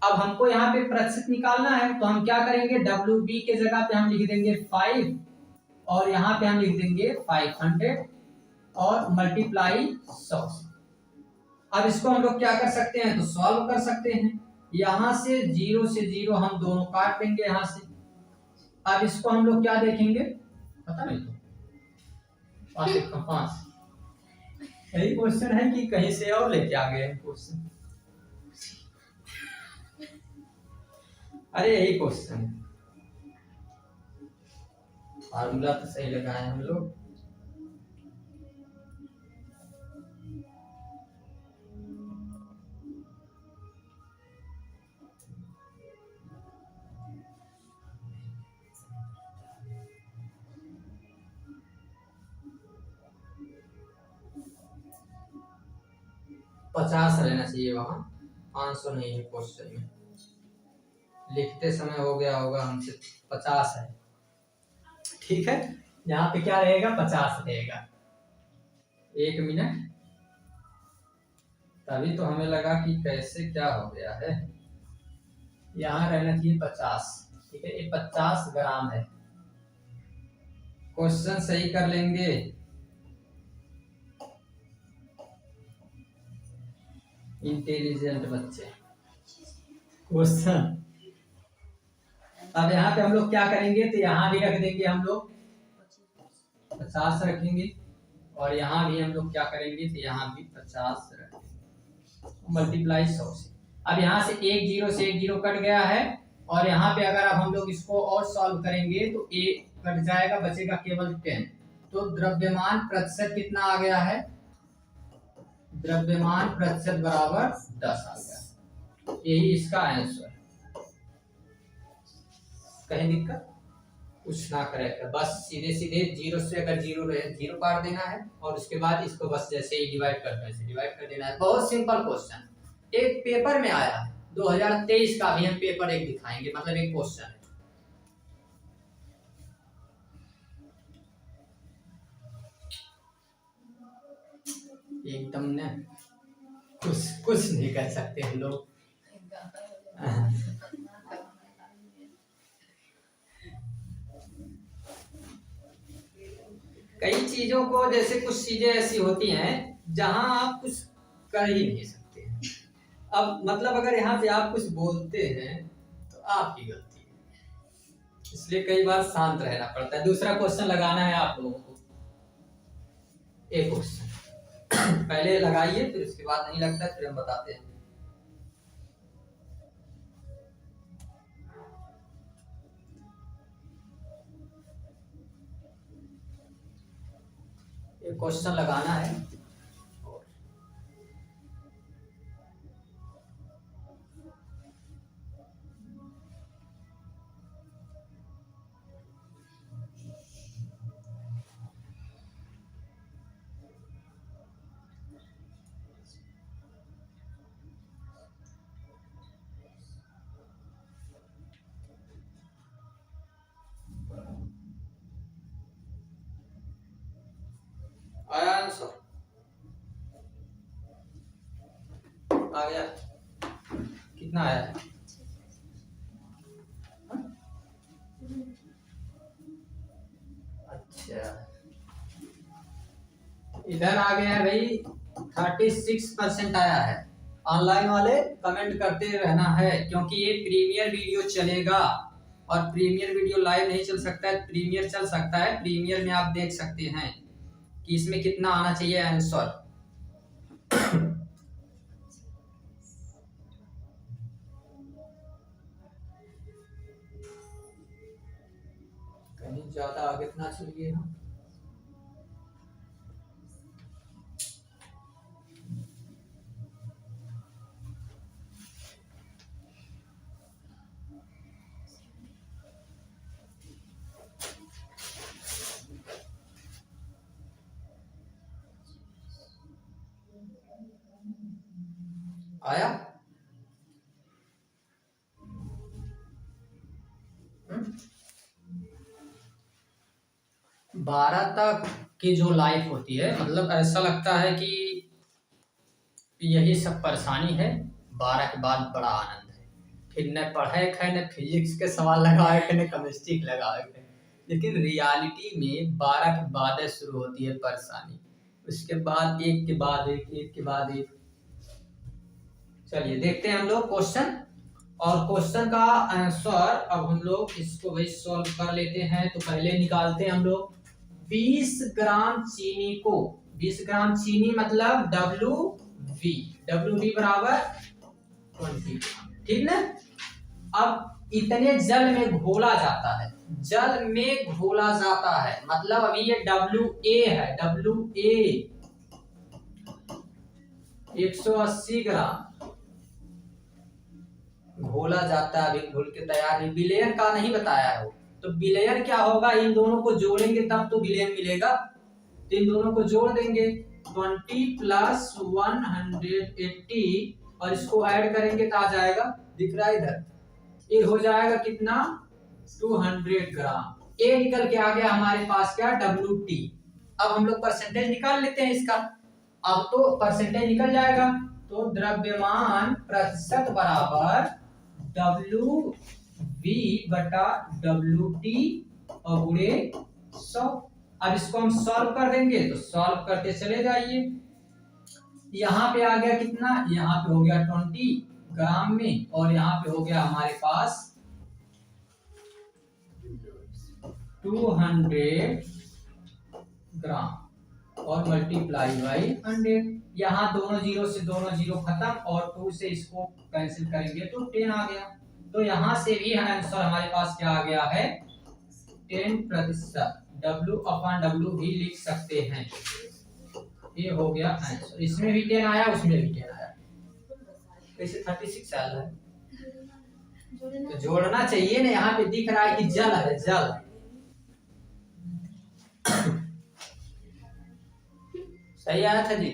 अब हमको यहाँ पे प्रतिशत निकालना है तो हम क्या करेंगे, WB के जगह पे हम लिख देंगे 5 और यहाँ पे हम लिख देंगे 500 और मल्टीप्लाई 100। अब इसको हम लोग क्या कर सकते हैं, तो सॉल्व कर सकते हैं। यहां से 0 हम दोनों काट देंगे यहां से। अब इसको हम लोग क्या देखेंगे, पता नहीं तो 5 यही क्वेश्चन है कि कहीं से और लेके आ गए क्वेश्चन। अरे यही क्वेश्चन है, फार्मूला तो सही लगाए हम लोग। पचास रहना चाहिए वहां, 500 नहीं है क्वेश्चन में, लिखते समय हो गया होगा हमसे, 50 है, ठीक है। यहाँ पे क्या रहेगा, 50 रहेगा। 1 मिनट, तभी तो हमें लगा कि कैसे क्या हो गया है। यहाँ रहना चाहिए 50, ठीक है, ये 50 ग्राम है। क्वेश्चन सही कर लेंगे, इंटेलिजेंट बच्चे। क्वेश्चन अब यहाँ पे हम लोग क्या करेंगे, तो यहाँ भी रख देंगे हम लोग 50 रखेंगे और यहाँ भी हम लोग क्या करेंगे, तो यहाँ भी 50 रखेंगे, मल्टीप्लाई 100 से। अब यहाँ से 1 0 कट गया है और यहाँ पे अगर अब हम लोग इसको और सॉल्व करेंगे तो 1 कट जाएगा, बचेगा केवल 10। तो द्रव्यमान प्रतिशत कितना आ गया है, द्रव्यमान प्रतिशत बराबर 10 आ गया। यही इसका आंसर। कहीं दिक्कत कुछ ना करे, बस सीधे सीधे 0 से अगर 0 रहे 0 काट देना है और उसके बाद इसको बस जैसे ही डिवाइड करते हैं ऐसे डिवाइड कर देना है। बहुत सिंपल क्वेश्चन, एक पेपर में आया है 2023 का भी हम पेपर एक दिखाएंगे, मतलब एक क्वेश्चन है। एकदम ने कुछ नहीं कर सकते हम लोग। कई चीजों को, जैसे कुछ चीजें ऐसी होती हैं जहां आप कुछ कर ही नहीं सकते। अब मतलब अगर यहाँ पे आप कुछ बोलते हैं तो आपकी गलती है, इसलिए कई बार शांत रहना पड़ता है। दूसरा क्वेश्चन लगाना है आप लोगों को, एक क्वेश्चन पहले लगाइए, फिर उसके बाद नहीं लगता फिर हम बताते हैं। एक क्वेश्चन लगाना है, आया आंसर आ गया, कितना आया है? अच्छा, इधर आ गया है भाई, 36% आया है। ऑनलाइन वाले कमेंट करते रहना है, क्योंकि ये प्रीमियर वीडियो चलेगा और प्रीमियर वीडियो लाइव नहीं चल सकता है, प्रीमियर चल सकता है। प्रीमियर में आप देख सकते हैं कि इसमें कितना आना चाहिए आंसर। कहीं ज्यादा आगे ना चलिए ना। आया? 12 तक की जो लाइफ होती है, मतलब ऐसा लगता है कि यही सब परेशानी है, 12 के बाद बड़ा आनंद है। फिर न पढ़े खे न फिजिक्स के सवाल लगाए खे न केमिस्ट्री के लगाए खे, लेकिन रियलिटी में 12 के बाद शुरू होती है परेशानी। उसके बाद एक के बाद एक, एक के बाद एक। चलिए देखते हैं हम लोग क्वेश्चन, और क्वेश्चन का आंसर अब हम लोग इसको भाई सॉल्व कर लेते हैं। तो पहले निकालते हैं हम लोग 20 ग्राम चीनी को, 20 ग्राम चीनी मतलब WV बराबर 20, ठीक ना। अब इतने जल में घोला जाता है, जल में घोला जाता है, मतलब अभी ये WA है, WA 180 ग्राम घोला जाता है, अभी घोल के तैयार नहीं। बिलियन का नहीं बताया है वो, तो बिलियन क्या होगा, इन दोनों को जोड़ेंगे तब तो बिलियन मिलेगा। तो इन दोनों को जोड़ देंगे, 20 प्लस 180 और इसको ऐड करेंगे तो आ जाएगा, दिख रहा है इधर, ये हो जाएगा कितना 200 ग्राम। ए निकल के आ गया हमारे पास क्या, WT। अब हम लोग परसेंटेज निकाल लेते हैं इसका। अब तो परसेंटेज निकल जाएगा, तो द्रव्यमान प्रतिशत बराबर WV बटा WT और गुणे 100। अब इसको हम सॉल्व कर देंगे, तो सॉल्व करते चले जाइए। यहाँ पे आ गया कितना, यहाँ पे हो गया 20 ग्राम में, और यहाँ पे हो गया हमारे पास 200 ग्राम और मल्टीप्लाई बाई 100। यहाँ दोनों जीरो से दोनों जीरो खत्म, और 2 से इसको कैंसिल करेंगे तो 10 आ गया। तो यहाँ से भी आंसर हमारे पास क्या आ गया है, 10%। W/W भी लिख सकते हैं, ये हो गया आंसर। इसमें भी 10 आया, उसमें भी 10 आया, वैसे 36 आया है। तो जोड़ना चाहिए ना, यहाँ पे दिख रहा है कि जल है, जल। सही आया था जी।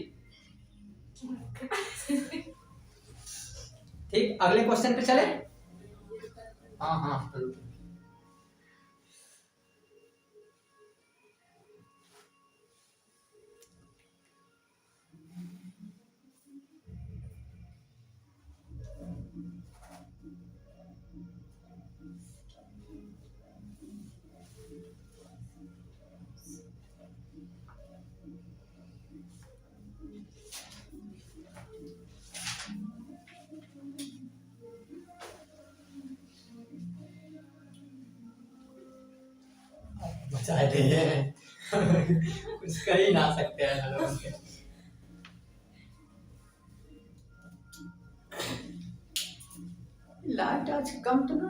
ठीक, अगले क्वेश्चन पे चले। हाँ हाँ बचा दिए। कुछ कर ही ना सकते हैं लोग। लाइट आज कम तो ना,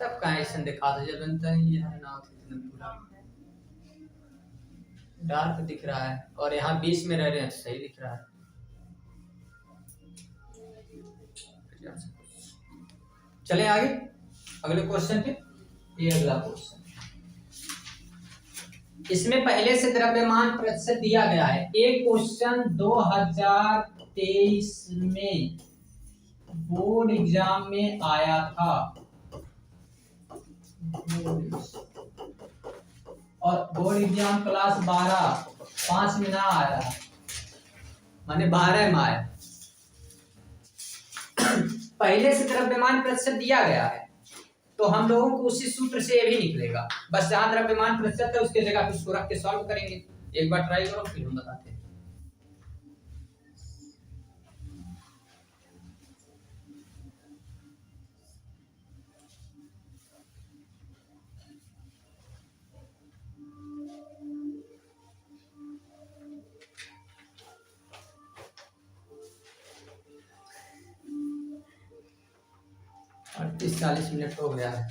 तब कहाँ ऐसा दिखा दो जब बनता ही है ना, पूरा डार्क दिख रहा है, और यहाँ 20 में रह रहे हैं तो सही दिख रहा है। चले आगे अगले क्वेश्चन पे। ये अगला क्वेश्चन, इसमें पहले से द्रव्यमान प्रतिशत दिया गया है। एक क्वेश्चन 2023 में बोर्ड एग्जाम में आया था, और बोर्ड एग्जाम क्लास 12 5 में ना आया, माने 12 में आया। पहले से द्रव्यमान प्रतिशत दिया गया है, तो हम लोगों को उसी सूत्र से ये भी निकलेगा। बस जहां द्रव्यमान प्रतिशत है उसके जगह उसको रख के सॉल्व करेंगे। एक बार ट्राई करो फिर हम बताते हैं। और 30-40 मिनट हो गया है।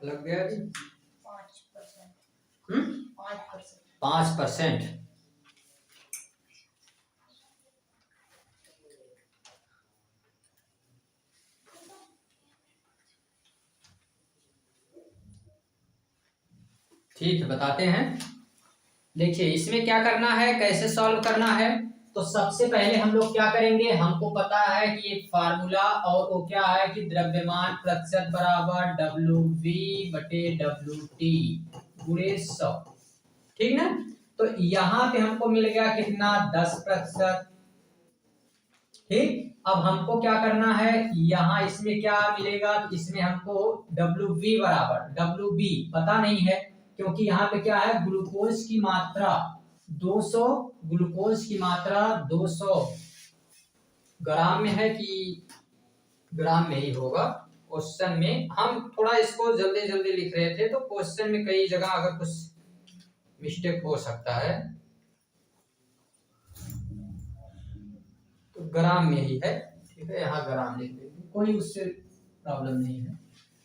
लग गया जी। 5%। ठीक है, बताते हैं। देखिए इसमें क्या करना है, कैसे सॉल्व करना है। तो सबसे पहले हम लोग क्या करेंगे, हमको पता है कि एक फार्मूला और वो क्या है कि द्रव्यमान प्रतिशत बराबर WV/WT गुणे 100। ठीक ना। तो यहाँ पे हमको मिल गया कितना, 10%। ठीक। अब हमको क्या करना है, यहाँ इसमें क्या मिलेगा, इसमें हमको WV बराबर, WV पता नहीं है क्योंकि यहाँ पे क्या है, ग्लूकोज की मात्रा 200, ग्लूकोज की मात्रा 200 ग्राम में है कि ग्राम में ही होगा। क्वेश्चन में हम थोड़ा इसको जल्दी जल्दी लिख रहे थे, तो क्वेश्चन में कई जगह अगर कुछ मिस्टेक हो सकता है, तो ग्राम में ही है। ठीक है, यहाँ ग्राम लिख देंगे, कोई उससे प्रॉब्लम नहीं है।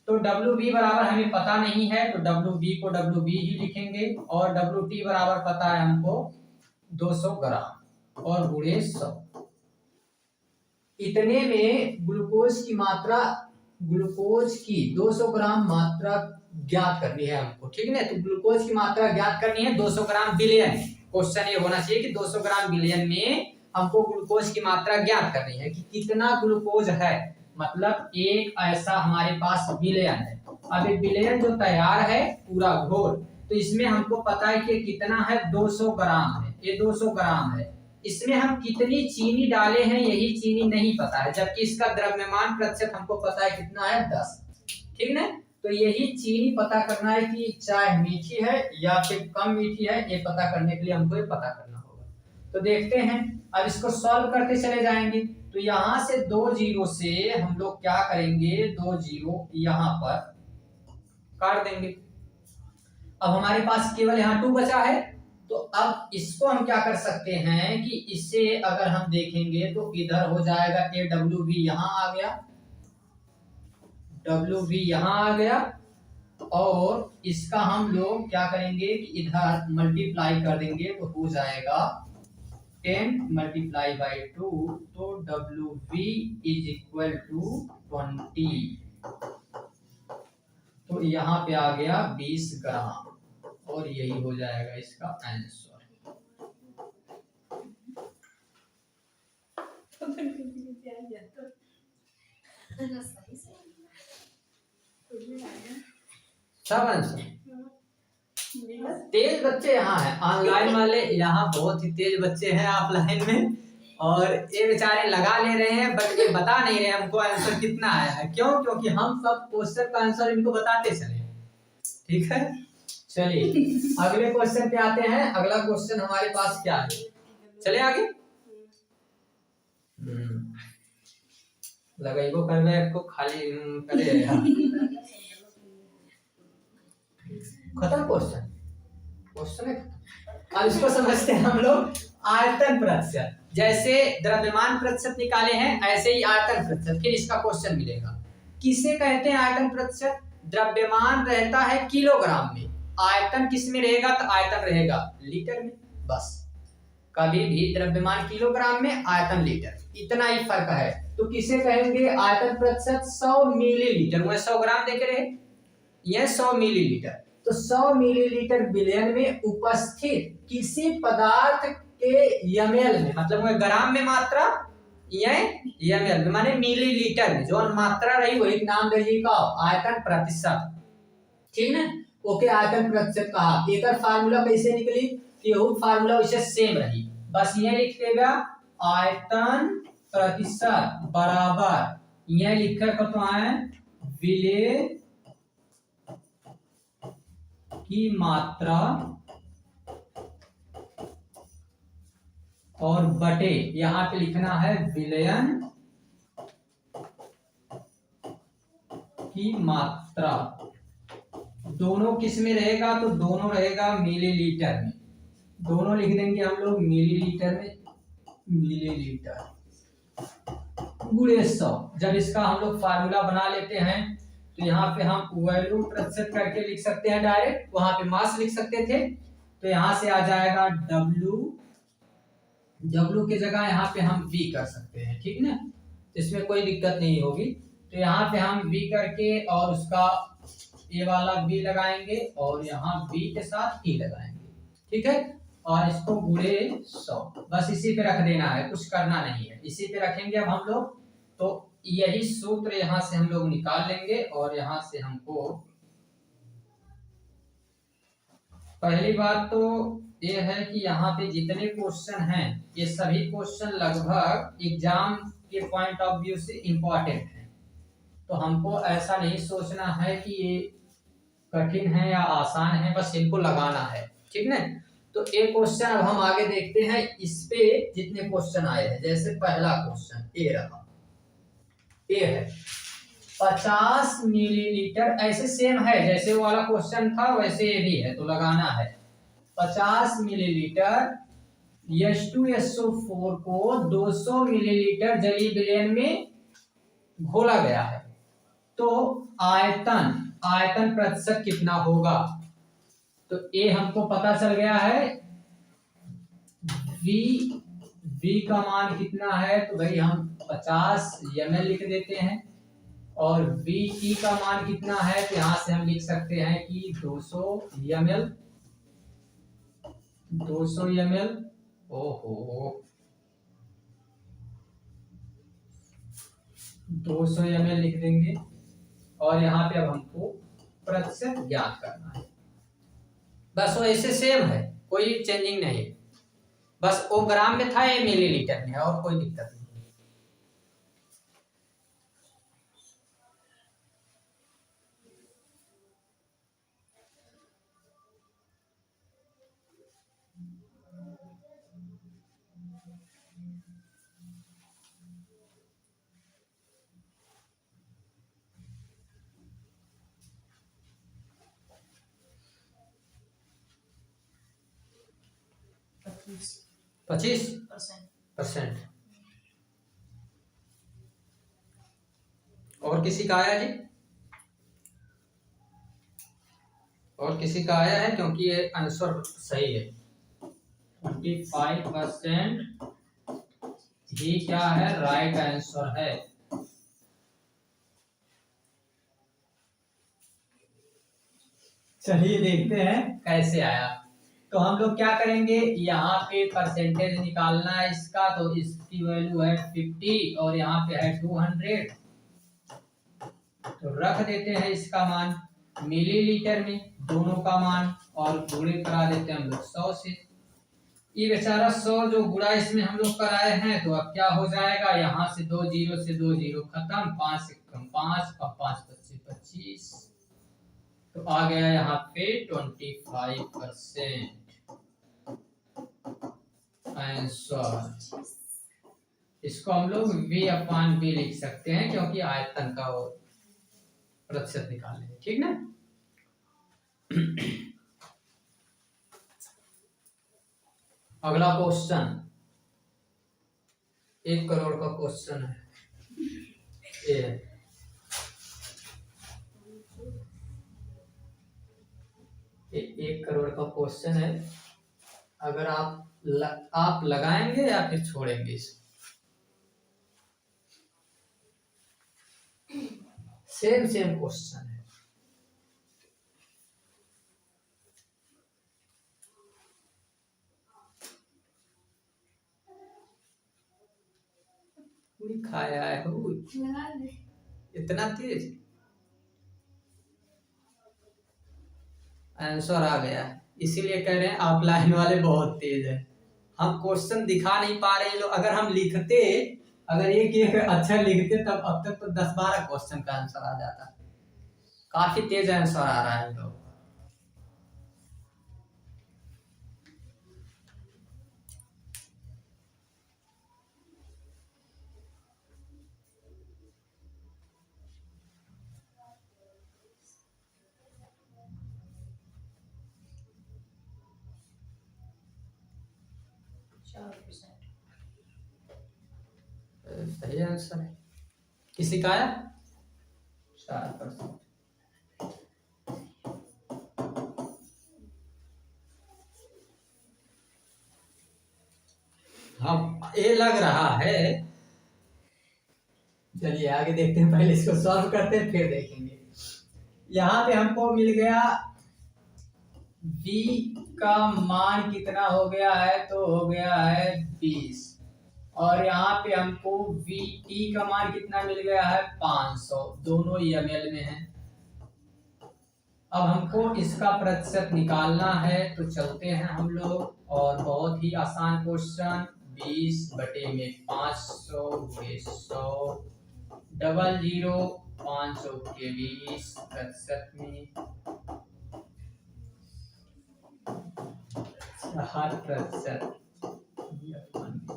तो WV बराबर हमें पता नहीं है, तो WV को WV ही लिखेंगे, और WT बराबर पता है हमको 200 ग्राम और गुणे 100। इतने में ग्लूकोज की मात्रा, ग्लूकोज की 200 ग्राम मात्रा ज्ञात करनी है हमको। ठीक है, तो ग्लूकोज की मात्रा ज्ञात करनी है 200 ग्राम बिलियन। क्वेश्चन ये होना चाहिए कि 200 ग्राम बिलियन में हमको ग्लूकोज की मात्रा ज्ञात करनी है कि कितना ग्लूकोज है, मतलब एक ऐसा हमारे पास बिलियन है। अब ये बिलियन जो तैयार है पूरा घोल, तो इसमें हमको पता है कि कितना है, 200 ग्राम है, ये 200 ग्राम है। इसमें हम कितनी चीनी डाले हैं यही चीनी नहीं पता है, जबकि इसका द्रव्यमान प्रतिशत हमको पता है कितना है, 10। ठीक है, तो यही चीनी पता करना है कि चाय मीठी है या फिर कम मीठी है, ये पता करने के लिए हमको ये पता करना होगा। तो देखते हैं, अब इसको सॉल्व करते चले जाएंगे। तो यहाँ से 2 जीरो से हम लोग क्या करेंगे, 2 जीरो यहाँ पर काट देंगे। अब हमारे पास केवल यहाँ 2 बचा है, तो अब इसको हम क्या कर सकते हैं कि इसे अगर हम देखेंगे तो इधर हो जाएगा AWV, यहाँ आ गया, WV यहाँ आ गया, और इसका हम लोग क्या करेंगे कि इधर मल्टीप्लाई कर देंगे, तो हो जाएगा 10 × 2, तो WV = 20। तो यहाँ पे आ गया 20 ग्राम, और यही हो जाएगा इसका आंसर। सब आंसर। तेज बच्चे यहाँ हैं, ऑनलाइन वाले यहाँ बहुत ही तेज बच्चे हैं ऑफलाइन में, और ये बेचारे लगा ले रहे हैं, बट ये बता नहीं रहे हमको आंसर कितना आया है। क्यों? क्योंकि हम सब क्वेश्चन का आंसर इनको बताते चले। ठीक है, चलिए अगले क्वेश्चन पे आते हैं। अगला क्वेश्चन हमारे पास क्या है, चले आगे। लगाइबो करवे को खाली करे खत्म क्वेश्चन, क्वेश्चन है खत्म। अब इसको समझते हैं हम लोग आयतन प्रतिशत। जैसे द्रव्यमान प्रतिशत निकाले हैं, ऐसे ही आयतन प्रतिशत, फिर इसका क्वेश्चन मिलेगा। किसे कहते हैं आयतन प्रतिशत? द्रव्यमान रहता है किलोग्राम में, आयतन किस में रहेगा? तो आयतन रहेगा लीटर में। बस, कभी भी द्रव्यमान किलोग्राम में, आयतन लीटर, इतना ही फर्क है। तो किसे कहेंगे आयतन प्रतिशत? 100 मिलीलीटर। वो 100 ग्राम देख रहे, यह 100 मिलीलीटर। तो 100 मिलीलीटर बिलियन में उपस्थित किसी पदार्थ के ml में, मतलब वो ग्राम में मात्रा, यह ml माने मिलीलीटर में जो मात्रा रही वही नाम रही का आयतन प्रतिशत। ठीक है, ओके, आयतन प्रतिशत कहा। एक फार्मूला कैसे निकली? यही फार्मूला वैसे सेम रही, बस ये लिख देगा आयतन प्रतिशत बराबर, यह लिखकर तो है विलेय की मात्रा और बटे, यहां पे लिखना है विलयन की मात्रा। दोनों किस में रहेगा? तो दोनों रहेगा मिलीलीटर में, दोनों लिख देंगे हम लोग मिलीलीटर में, मिलीलीटर गुणे 100। जब इसका हम लोग फार्मूला बना लेते हैं तो यहाँ पे हम वॉल्यूम प्रतिशत करके लिख सकते हैं डायरेक्ट, वहां पे मास लिख सकते थे, तो यहाँ से आ जाएगा W की जगह यहाँ पे हम V कर सकते हैं, ठीक ना, तो इसमें कोई दिक्कत नहीं होगी। तो यहाँ पे हम V करके और उसका ये वाला V लगाएंगे और यहाँ V के साथ E लगाएंगे, ठीक है, और इसको गुणे 100, बस इसी पे रख देना है, कुछ करना नहीं है, इसी पे रखेंगे अब हम लोग। तो यही सूत्र यहाँ से हम लोग निकाल लेंगे और यहाँ से हमको पहली बात तो ये है कि यहाँ पे जितने क्वेश्चन हैं ये सभी क्वेश्चन लगभग एग्जाम के पॉइंट ऑफ व्यू से इम्पोर्टेंट है, तो हमको ऐसा नहीं सोचना है कि ये कठिन है या आसान है, बस इनको लगाना है, ठीक ना। तो एक क्वेश्चन अब हम आगे देखते हैं, इस पे जितने क्वेश्चन आए हैं, जैसे पहला क्वेश्चन ए रहा, ए है 50 मिलीलीटर, ऐसे सेम है जैसे वो वाला क्वेश्चन था वैसे ये भी है, तो लगाना है 50 मिलीलीटर H2SO4 को 200 मिलीलीटर जलीय विलयन में घोला गया है, तो आयतन प्रतिशत कितना होगा। तो ए हमको पता चल गया है, V का मान कितना है, तो भाई हम 50 ml लिख देते हैं, और VE का मान कितना है, तो यहां से हम लिख सकते हैं कि 200 ml, 200 ml, ओहो 200 ml लिख देंगे, और यहाँ पे अब हमको प्रतिशत ज्ञात करना है, बस वो ऐसे सेम है, कोई चेंजिंग नहीं, बस वो ग्राम में था, ये मिलीलीटर में, और कोई दिक्कत नहीं। पच्चीस परसेंट। और किसी का आया जी, और किसी का आया है, क्योंकि ये आंसर सही है, 25% ही क्या है, राइट आंसर है। चलिए देखते हैं कैसे आया। तो हम लोग क्या करेंगे, यहाँ पे परसेंटेज निकालना है इसका, तो इसकी वैल्यू है 50 और यहाँ पे है 200, तो रख देते हैं इसका मान मिलीलीटर में, दोनों का मान, और गुणे करा देते हैं हम लोग 100 से। ये बेचारा 100 जो गुणा इसमें हम लोग कराए हैं, तो अब क्या हो जाएगा, यहाँ से 2 जीरो से 2 जीरो खत्म, 5 से कम 5 और 5 25 25, तो आ गया यहाँ पे 25% आंसर। इसको हम लोग V/V लिख सकते हैं, क्योंकि आयतन का वो प्रतिशत निकालने हैं, ठीक ना। अगला क्वेश्चन 1 करोड़ का क्वेश्चन है, ये 1 करोड़ का क्वेश्चन है, अगर आप लगाएंगे या फिर छोड़ेंगे इसको। सेम क्वेश्चन है, खाया है इतना तेज आंसर आ गया, इसीलिए कह रहे हैं ऑफलाइन वाले बहुत तेज है। हम क्वेश्चन दिखा नहीं पा रहे लोग, अगर हम लिखते, अगर एक अक्षर लिखते, तब अब तक तो 10-12 क्वेश्चन का आंसर आ जाता। काफी तेज आंसर आ रहा है लोग। सही आंसर है, किसी का आया 4%। ए लग रहा है। चलिए आगे देखते हैं, पहले इसको सॉल्व करते हैं फिर देखेंगे। यहाँ पे हमको मिल गया v का मान कितना हो गया है, तो हो गया है 20, और यहाँ पे हमको vt का मान कितना मिल गया है 500, दोनों ml में है। अब हमको इसका प्रतिशत निकालना है, तो चलते हैं हम लोग, और बहुत ही आसान क्वेश्चन, 20/500 × 100 00 500 के 20 प्रतिशत में 60%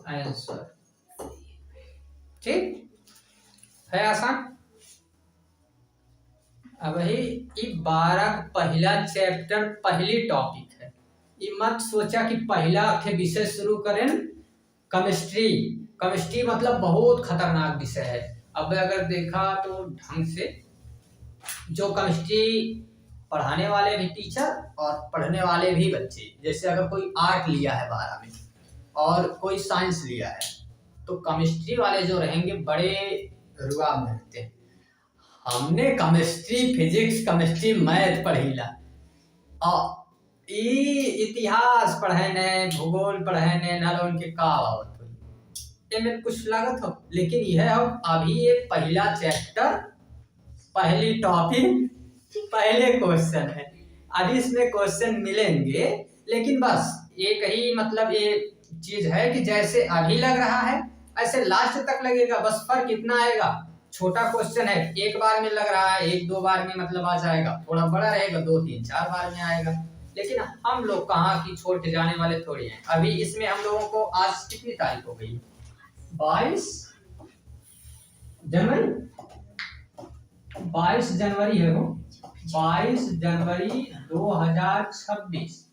आंसर। ठीक है, आसान। अब ये 12 पहला चैप्टर पहली टॉपिक है। ये मत सोचा कि पहला के विषय शुरू करें केमिस्ट्री। केमिस्ट्री मतलब बहुत खतरनाक विषय है। अब अगर देखा तो ढंग से जो केमिस्ट्री पढ़ाने वाले भी टीचर और पढ़ने वाले भी बच्चे, जैसे अगर कोई आर्ट लिया है 12 में और कोई साइंस लिया है, तो केमिस्ट्री वाले जो रहेंगे बड़े रुआब में रहते हैं। हमने केमिस्ट्री फिजिक्स केमिस्ट्री मैथ पढ़ीला, और इतिहास पढ़े ने, भूगोल पढ़े ने, ना उनके का आवत हुई ये में कुछ लागत हो। लेकिन यह हो अभी ये पहला चैप्टर पहली टॉपिक पहले क्वेश्चन है। अभी इसमें क्वेश्चन मिलेंगे, लेकिन बस एक ही मतलब ये चीज है कि जैसे अभी लग रहा है ऐसे लास्ट तक लगेगा। बस फर्क कितना आएगा, छोटा क्वेश्चन है, एक बार में लग रहा है, एक दो बार में मतलब आ जाएगा, थोड़ा बड़ा रहेगा 2 3 4 बार में आएगा। लेकिन हम लोग कहाँ की छोड़ के जाने वाले थोड़ी हैं। अभी इसमें हम लोगों को आज कितनी तारीख हो गई, 22 जनवरी, 22 जनवरी है वो, 22 जनवरी 2026।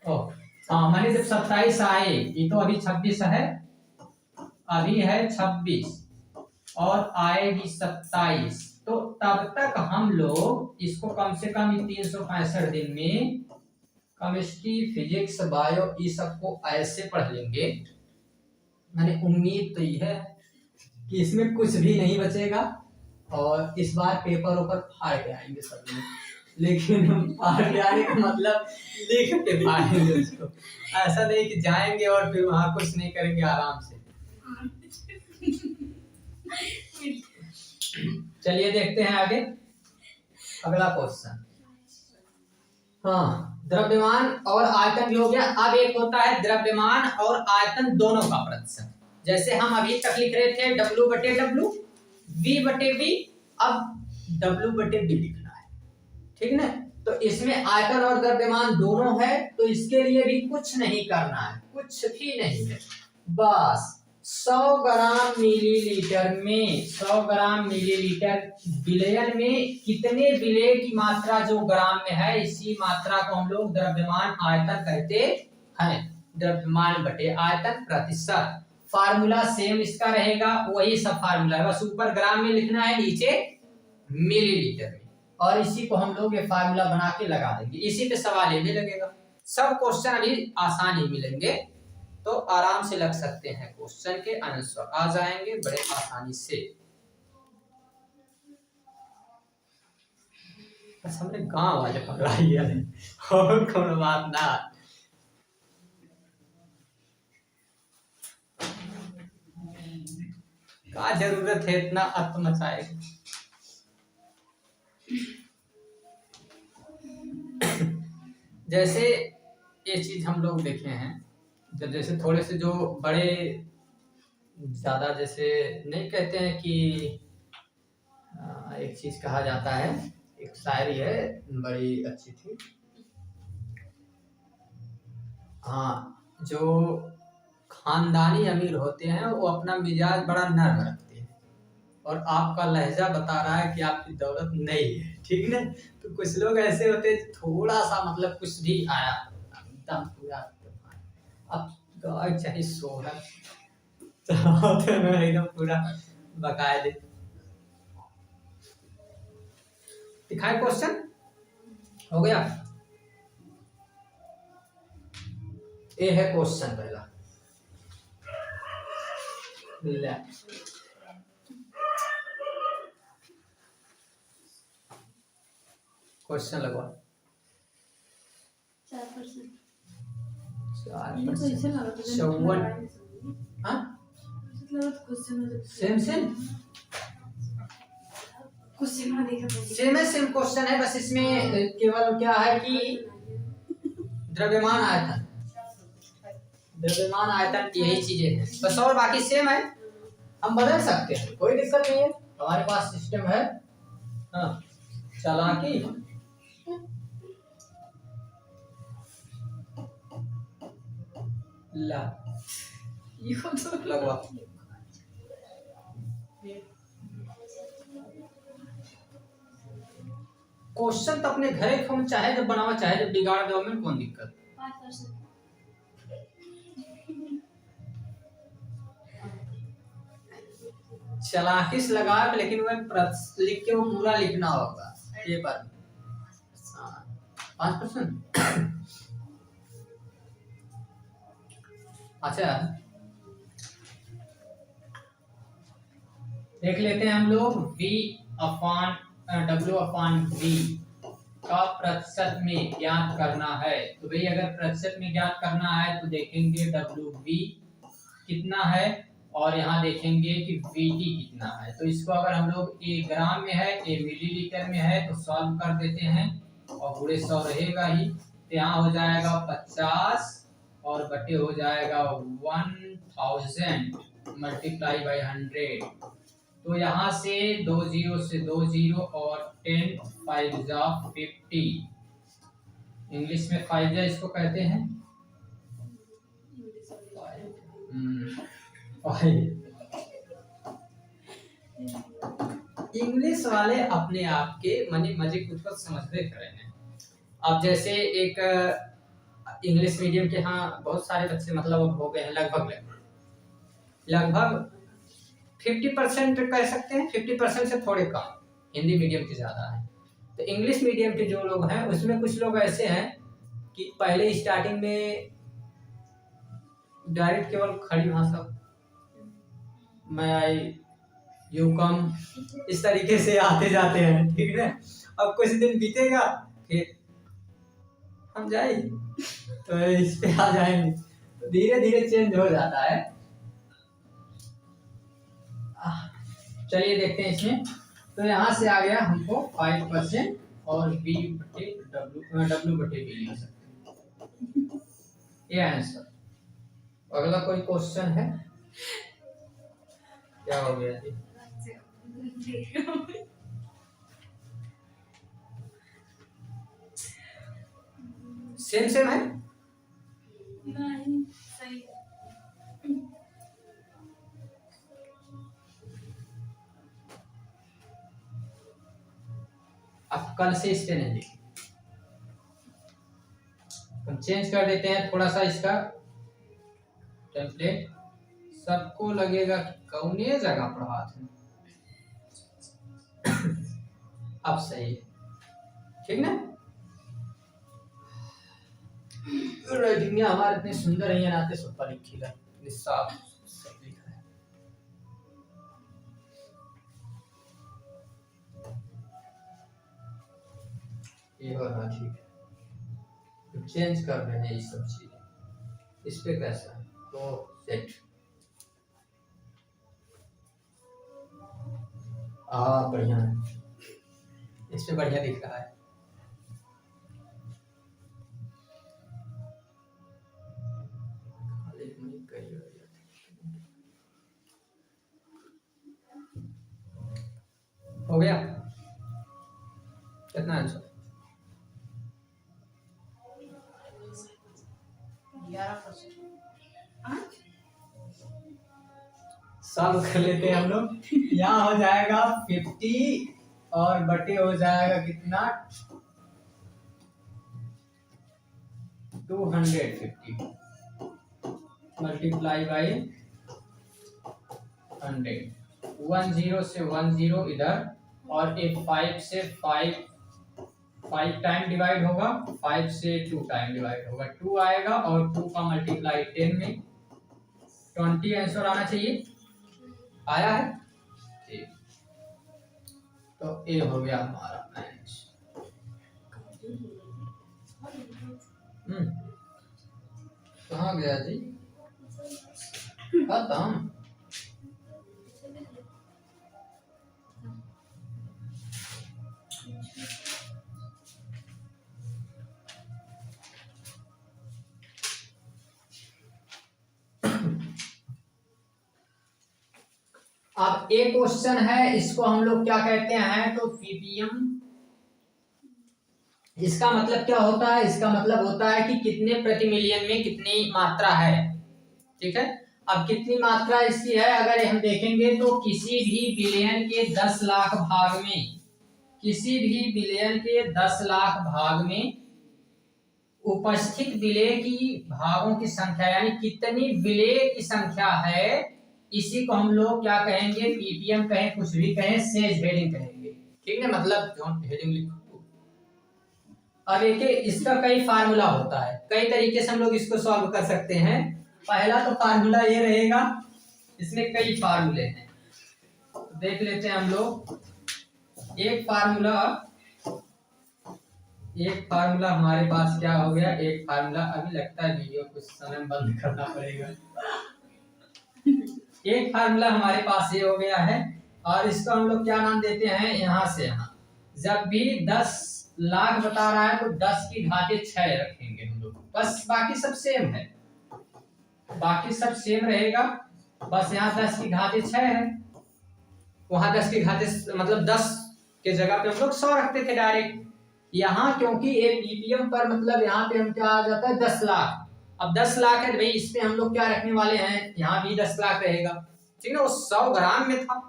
हाँ, मैंने जब 27 आए, ये तो अभी 26 है, अभी है 26 और आएगी 27, तो तब तक हम लोग इसको कम से कम 365 दिन में केमिस्ट्री फिजिक्स बायो ये सबको ऐसे पढ़ लेंगे। मैंने उम्मीद तो ये है कि इसमें कुछ भी नहीं बचेगा, और इस बार पेपर ऊपर फाड़ के आएंगे सब लोग। लेकिन हम फाड़ के आने का मतलब लिख के फाड़ेंगे उसको, ऐसा नहीं कि जाएंगे और फिर वहां कुछ नहीं करेंगे आराम से। चलिए देखते हैं आगे अगला क्वेश्चन। हाँ, द्रव्यमान और आयतन भी हो गया। अब एक होता है द्रव्यमान और आयतन दोनों का प्रतिशत। जैसे हम अभी तक लिख रहे थे W/W, V/V, अब W/V लिखना है, ठीक ना। तो इसमें आयतन और द्रव्यमान दोनों है, तो इसके लिए भी कुछ नहीं करना है, कुछ भी नहीं है। बस 100 ग्राम मिलीलीटर में, 100 ग्राम मिलीलीटर विलयन में कितने विलय की मात्रा जो ग्राम में है, इसी मात्रा को हम लोग द्रव्यमान आयतन कहते हैं। द्रव्यमान बटे आयतन प्रतिशत। फार्मूला सेम इसका रहेगा, वही सब फार्मूला है, बस ऊपर ग्राम में लिखना है, नीचे मिलीलीटर में, और इसी को हम लोग ये फार्मूला बना के लगा देंगे। इसी पे सवाल ये भी लगेगा। सब क्वेश्चन अभी आसान ही मिलेंगे, तो आराम से लग सकते हैं, क्वेश्चन के आंसर आ जाएंगे बड़े आसानी से। बस हमने गांव वाले पकड़ा लिया है और कोई बात ना। क्या जरूरत है इतना अत मचाए। जैसे ये चीज हम लोग देखे हैं, जब जैसे थोड़े से जो बड़े ज्यादा जैसे नहीं कहते हैं कि एक चीज कहा जाता है, एक शायरी है बड़ी अच्छी थी। हाँ, जो खानदानी अमीर होते हैं वो अपना मिजाज बड़ा नर्म रखते हैं, और आपका लहजा बता रहा है कि आपकी दौलत नहीं है, ठीक ना। तो कुछ लोग ऐसे होते हैं थोड़ा सा मतलब कुछ भी आया एकदम पूरा, अब गाय चाहे सोहर एकदम पूरा बकायदे। दिखाए क्वेश्चन हो गया। ये है क्वेश्चन पहला, क्वेश्चन लगवा 4%। 54। हाँ सेम सेम क्वेश्चन है, बस इसमें केवल क्या है कि द्रव्यमान आयतन यही चीजें हैं बस, और बाकी सेम है, हम बदल सकते हैं, कोई दिक्कत नहीं है, हमारे पास सिस्टम है। हाँ चालाकी ला लगवा क्वेश्चन तो अपने घरे हम चाहे जब बनावा चाहे जब बिगाड़ दो, में कौन दिक्कत। 5%। चालाकी से लगा, लेकिन वह लिख के वो पूरा लिखना होगा पेपर में। 5%। अच्छा देख लेते हैं हम लोग W/V का प्रतिशत में ज्ञात करना है। तो भाई अगर प्रतिशत में ज्ञात करना है तो देखेंगे WV कितना है और यहाँ देखेंगे कि VT कितना है। तो इसको अगर हम लोग A ग्राम में है, A मिलीलीटर में है तो सॉल्व कर देते हैं और पूरे 100 रहेगा ही, तो यहाँ हो जाएगा 50 और बटे हो जाएगा 1000 मल्टीप्लाई बाई 100। तो यहाँ से 2 0 से 2 0 और 10 5 जा 50, इंग्लिश में 5 जा इसको कहते हैं इंग्लिश वाले अपने आप के मनी मजे कुछ कुछ समझते रहे हैं। अब जैसे एक इंग्लिश मीडियम के यहाँ बहुत सारे बच्चे मतलब हो गए हैं, लगभग 50% कह सकते हैं, 50% से थोड़े कम हिंदी मीडियम के ज़्यादा है। तो इंग्लिश मीडियम के जो लोग हैं उसमें कुछ लोग ऐसे हैं कि पहले स्टार्टिंग में डायरेक्ट केवल खड़ी भाषा मैं आई यू कम इस तरीके से आते जाते हैं, ठीक है। अब कुछ दिन बीतेगा फिर हम जाए तो इस पे आ जाएंगे, तो धीरे धीरे चेंज हो जाता है। चलिए देखते हैं इसमें। तो यहाँ से आ गया हमको 5% और W बटे V लिख सकते हैं, ये आंसर। अगला कोई क्वेश्चन है? क्या हो गया जी? सेम है नहीं सही। अब कल से इस पे नहीं लिखें, हम चेंज कर देते हैं थोड़ा सा इसका टेम्पलेट। सबको लगेगा कि कौने जगह पढ़ा थे। अब सही है, ठीक ना। राइटिंग हमारे इतने सुंदर है, नाते सब पर लिखिएगा साफ सब लिखा है। ये वाला ठीक है, तो चेंज कर रहे हैं ये सब चीजें। इस पे कैसा है तो सेट, बढ़िया है, इस पे बढ़िया दिख रहा है। हो गया कितना आंसर? 11%। सॉल्व कर लेते हैं हम लोग। यहाँ हो जाएगा 50 और बटे हो जाएगा कितना 250 मल्टीप्लाई बाई 100। 10 से 10 इधर और एक 5 से 5 टाइम डिवाइड होगा, 5 से 2 टाइम डिवाइड होगा, 2 आएगा और 2 का मल्टीप्लाई 10 में 20 आंसर आना चाहिए। आया है। ठीक, तो ए हो गया हमारा आंसर। कहाँ गया जी? खत्म। अब एक क्वेश्चन है, इसको हम लोग क्या कहते हैं, तो पीपीएम। इसका मतलब क्या होता है? इसका मतलब होता है कि कितने प्रति मिलियन में कितनी मात्रा है। ठीक है, अब कितनी मात्रा इसकी है अगर हम देखेंगे तो किसी भी बिलियन के 10 लाख भाग में, किसी भी बिलियन के 10 लाख भाग में उपस्थित विलेय की भागों की संख्या, यानी कितनी विलेय की संख्या है, इसी को हम लोग क्या कहेंगे, पीपीएम कहें, कुछ भी कहें, सेज हेडिंग कहेंगे। ठीक है, मतलब जो हेडिंग लिखो। अब देखिए इसका कई फार्मूला होता है, कई तरीके से हम लोग इसको सॉल्व कर सकते हैं। पहला तो फार्मूला ये रहेगा, इसमें कई फार्मूले हैं, देख लेते हैं हम लोग। एक फार्मूला हमारे पास क्या हो गया, एक फार्मूला, अभी लगता है वीडियो कुछ समय बंद करना पड़ेगा। एक फार्मूला हमारे पास ये हो गया है, और इसको हम लोग क्या नाम देते हैं, यहाँ से यहाँ जब भी 10 लाख बता रहा है तो 10 की घाते 6 रखेंगे हम लोग, बस बाकी सब सेम है, बाकी सब सेम रहेगा, बस यहाँ 10 की घाते 6 है, वहां 10 की घाते मतलब 10 के जगह पे हम लोग 100 रखते थे डायरेक्ट। यहाँ क्योंकि ये पीपीएम पर मतलब यहाँ पे हम क्या आ जाता है 10 लाख, अब 10 लाख है तो भाई इसमें हम लोग क्या रखने वाले हैं, यहाँ भी 10 लाख रहेगा। ठीक है, वो 100 ग्राम में था,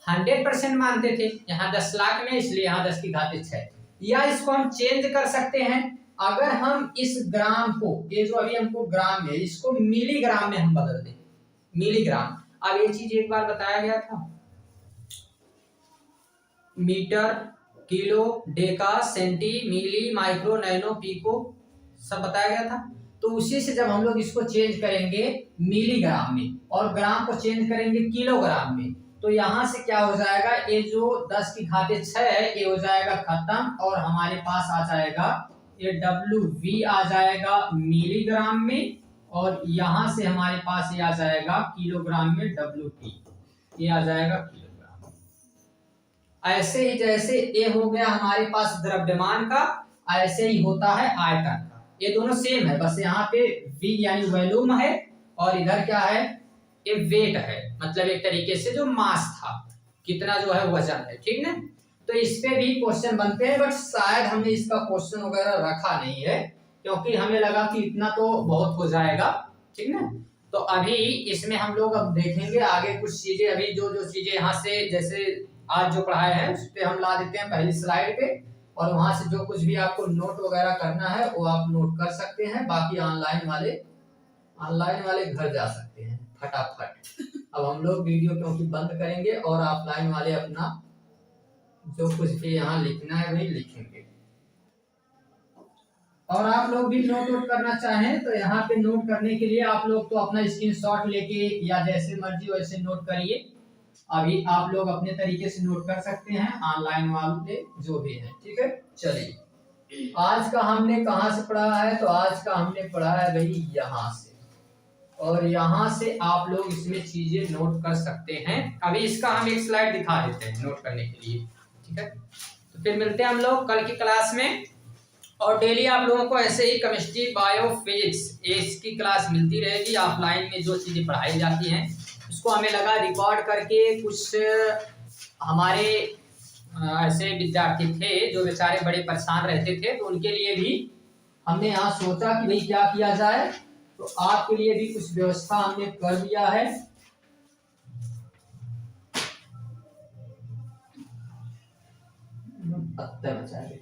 100% मानते थे, यहाँ 10 लाख में, इसलिए यहाँ 10 की घाते 6। या इसको हम चेंज कर सकते हैं, अगर हम इस ग्राम को, ये जो अभी हमको ग्राम है, इसको मिलीग्राम में हम बदल दें, मिलीग्राम। अब ये चीज एक बार बताया गया था, मीटर, किलो, डेका, सेंटी, मिली, माइक्रो, नैनो, पीको, सब बताया गया था। तो उसी से जब हम लोग इसको चेंज करेंगे मिलीग्राम में और ग्राम को चेंज करेंगे किलोग्राम में, तो यहाँ से क्या हो जाएगा, ये जो 10 की घाते 6 है ये हो जाएगा खत्म, और हमारे पास आ जाएगा ये WV आ जाएगा मिलीग्राम में, और यहाँ से हमारे पास ये आ जाएगा किलोग्राम में, WT ये आ जाएगा किलोग्राम। ऐसे ही जैसे ये हो गया हमारे पास द्रव्यमान का, ऐसे ही होता है आयतन का, ये दोनों सेम है, बस यहाँ पे V यानी वॉल्यूम है, और इधर क्या है, ये वेट है, मतलब एक तरीके से जो मास था, कितना जो है वजन है। ठीक ना, तो इस पे भी क्वेश्चन बनते हैं, बट शायद हमने इसका क्वेश्चन वगैरह रखा नहीं है, क्योंकि हमें लगा कि इतना तो बहुत हो जाएगा। ठीक ना, तो अभी इसमें हम लोग अब देखेंगे आगे कुछ चीजें, अभी जो जो चीजें यहाँ से जैसे आज जो पढ़ाए हैं उस पे हम ला देते हैं पहली स्लाइड पे, और वहां से जो कुछ भी आपको नोट वगैरह करना है वो आप नोट कर सकते हैं, बाकी ऑनलाइन वाले घर जा सकते हैं फटाफट। अब हम लोग वीडियो क्योंकि बंद करेंगे और ऑफलाइन वाले अपना जो कुछ भी यहाँ लिखना है वही लिखेंगे। और आप लोग भी नोट करना चाहें तो यहाँ पे नोट करने के लिए आप लोग तो अपना स्क्रीनशॉट लेके या जैसे मर्जी वैसे नोट करिए, अभी आप लोग अपने तरीके से नोट कर सकते हैं, ऑनलाइन वाले जो भी है। ठीक है, चलिए आज का हमने कहाँ से पढ़ा है, तो आज का हमने पढ़ा है भाई यहाँ से, और यहाँ से आप लोग इसमें चीजें नोट कर सकते हैं। अभी इसका हम एक स्लाइड दिखा देते हैं नोट करने के लिए। ठीक है, तो फिर मिलते हैं हम लोग कल की क्लास में, और डेली आप लोगों को ऐसे ही केमिस्ट्री, बायो, फिजिक्स इसकी क्लास मिलती रहेगी। ऑफलाइन में जो चीजें पढ़ाई जाती हैं उसको हमें लगा रिकॉर्ड करके, कुछ हमारे ऐसे विद्यार्थी थे जो बेचारे बड़े परेशान रहते थे, तो उनके लिए भी हमने यहाँ सोचा कि भाई क्या किया जाए, तो आपके लिए भी कुछ व्यवस्था हमने कर दिया है। पत्ते बचा के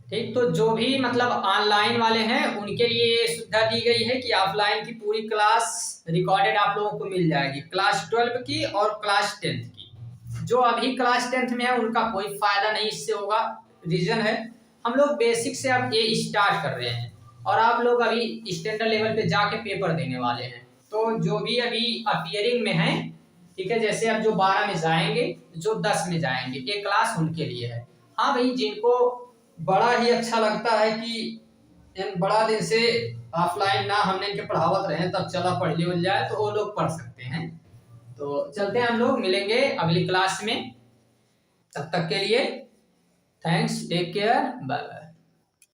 ठीक, तो जो भी मतलब ऑनलाइन वाले हैं उनके लिए सुविधा दी गई है कि ऑफलाइन की पूरी क्लास रिकॉर्डेड आप लोगों को मिल जाएगी, क्लास 12 की और क्लास 10th की। जो अभी क्लास 10th में है उनका कोई फायदा नहीं इससे होगा, रीजन है, हम लोग बेसिक से अब ये स्टार्ट कर रहे हैं और आप लोग अभी स्टैंडर्ड लेवल पे जाके पेपर देने वाले हैं। तो जो भी अभी अपियरिंग में है, ठीक है, जैसे अब जो 12 में जाएंगे, जो 10 में जाएंगे, ये क्लास उनके लिए है। हाँ भाई, जिनको बड़ा ही अच्छा लगता है कि बड़ा दिन से ऑफलाइन ना हमने इनके पढ़ावत रहे, तब चला पढ़ लिया जाए, तो वो लोग पढ़ सकते हैं। तो चलते हैं, हम लोग मिलेंगे अगली क्लास में। तब तक के लिए thanks, take care, bye bye.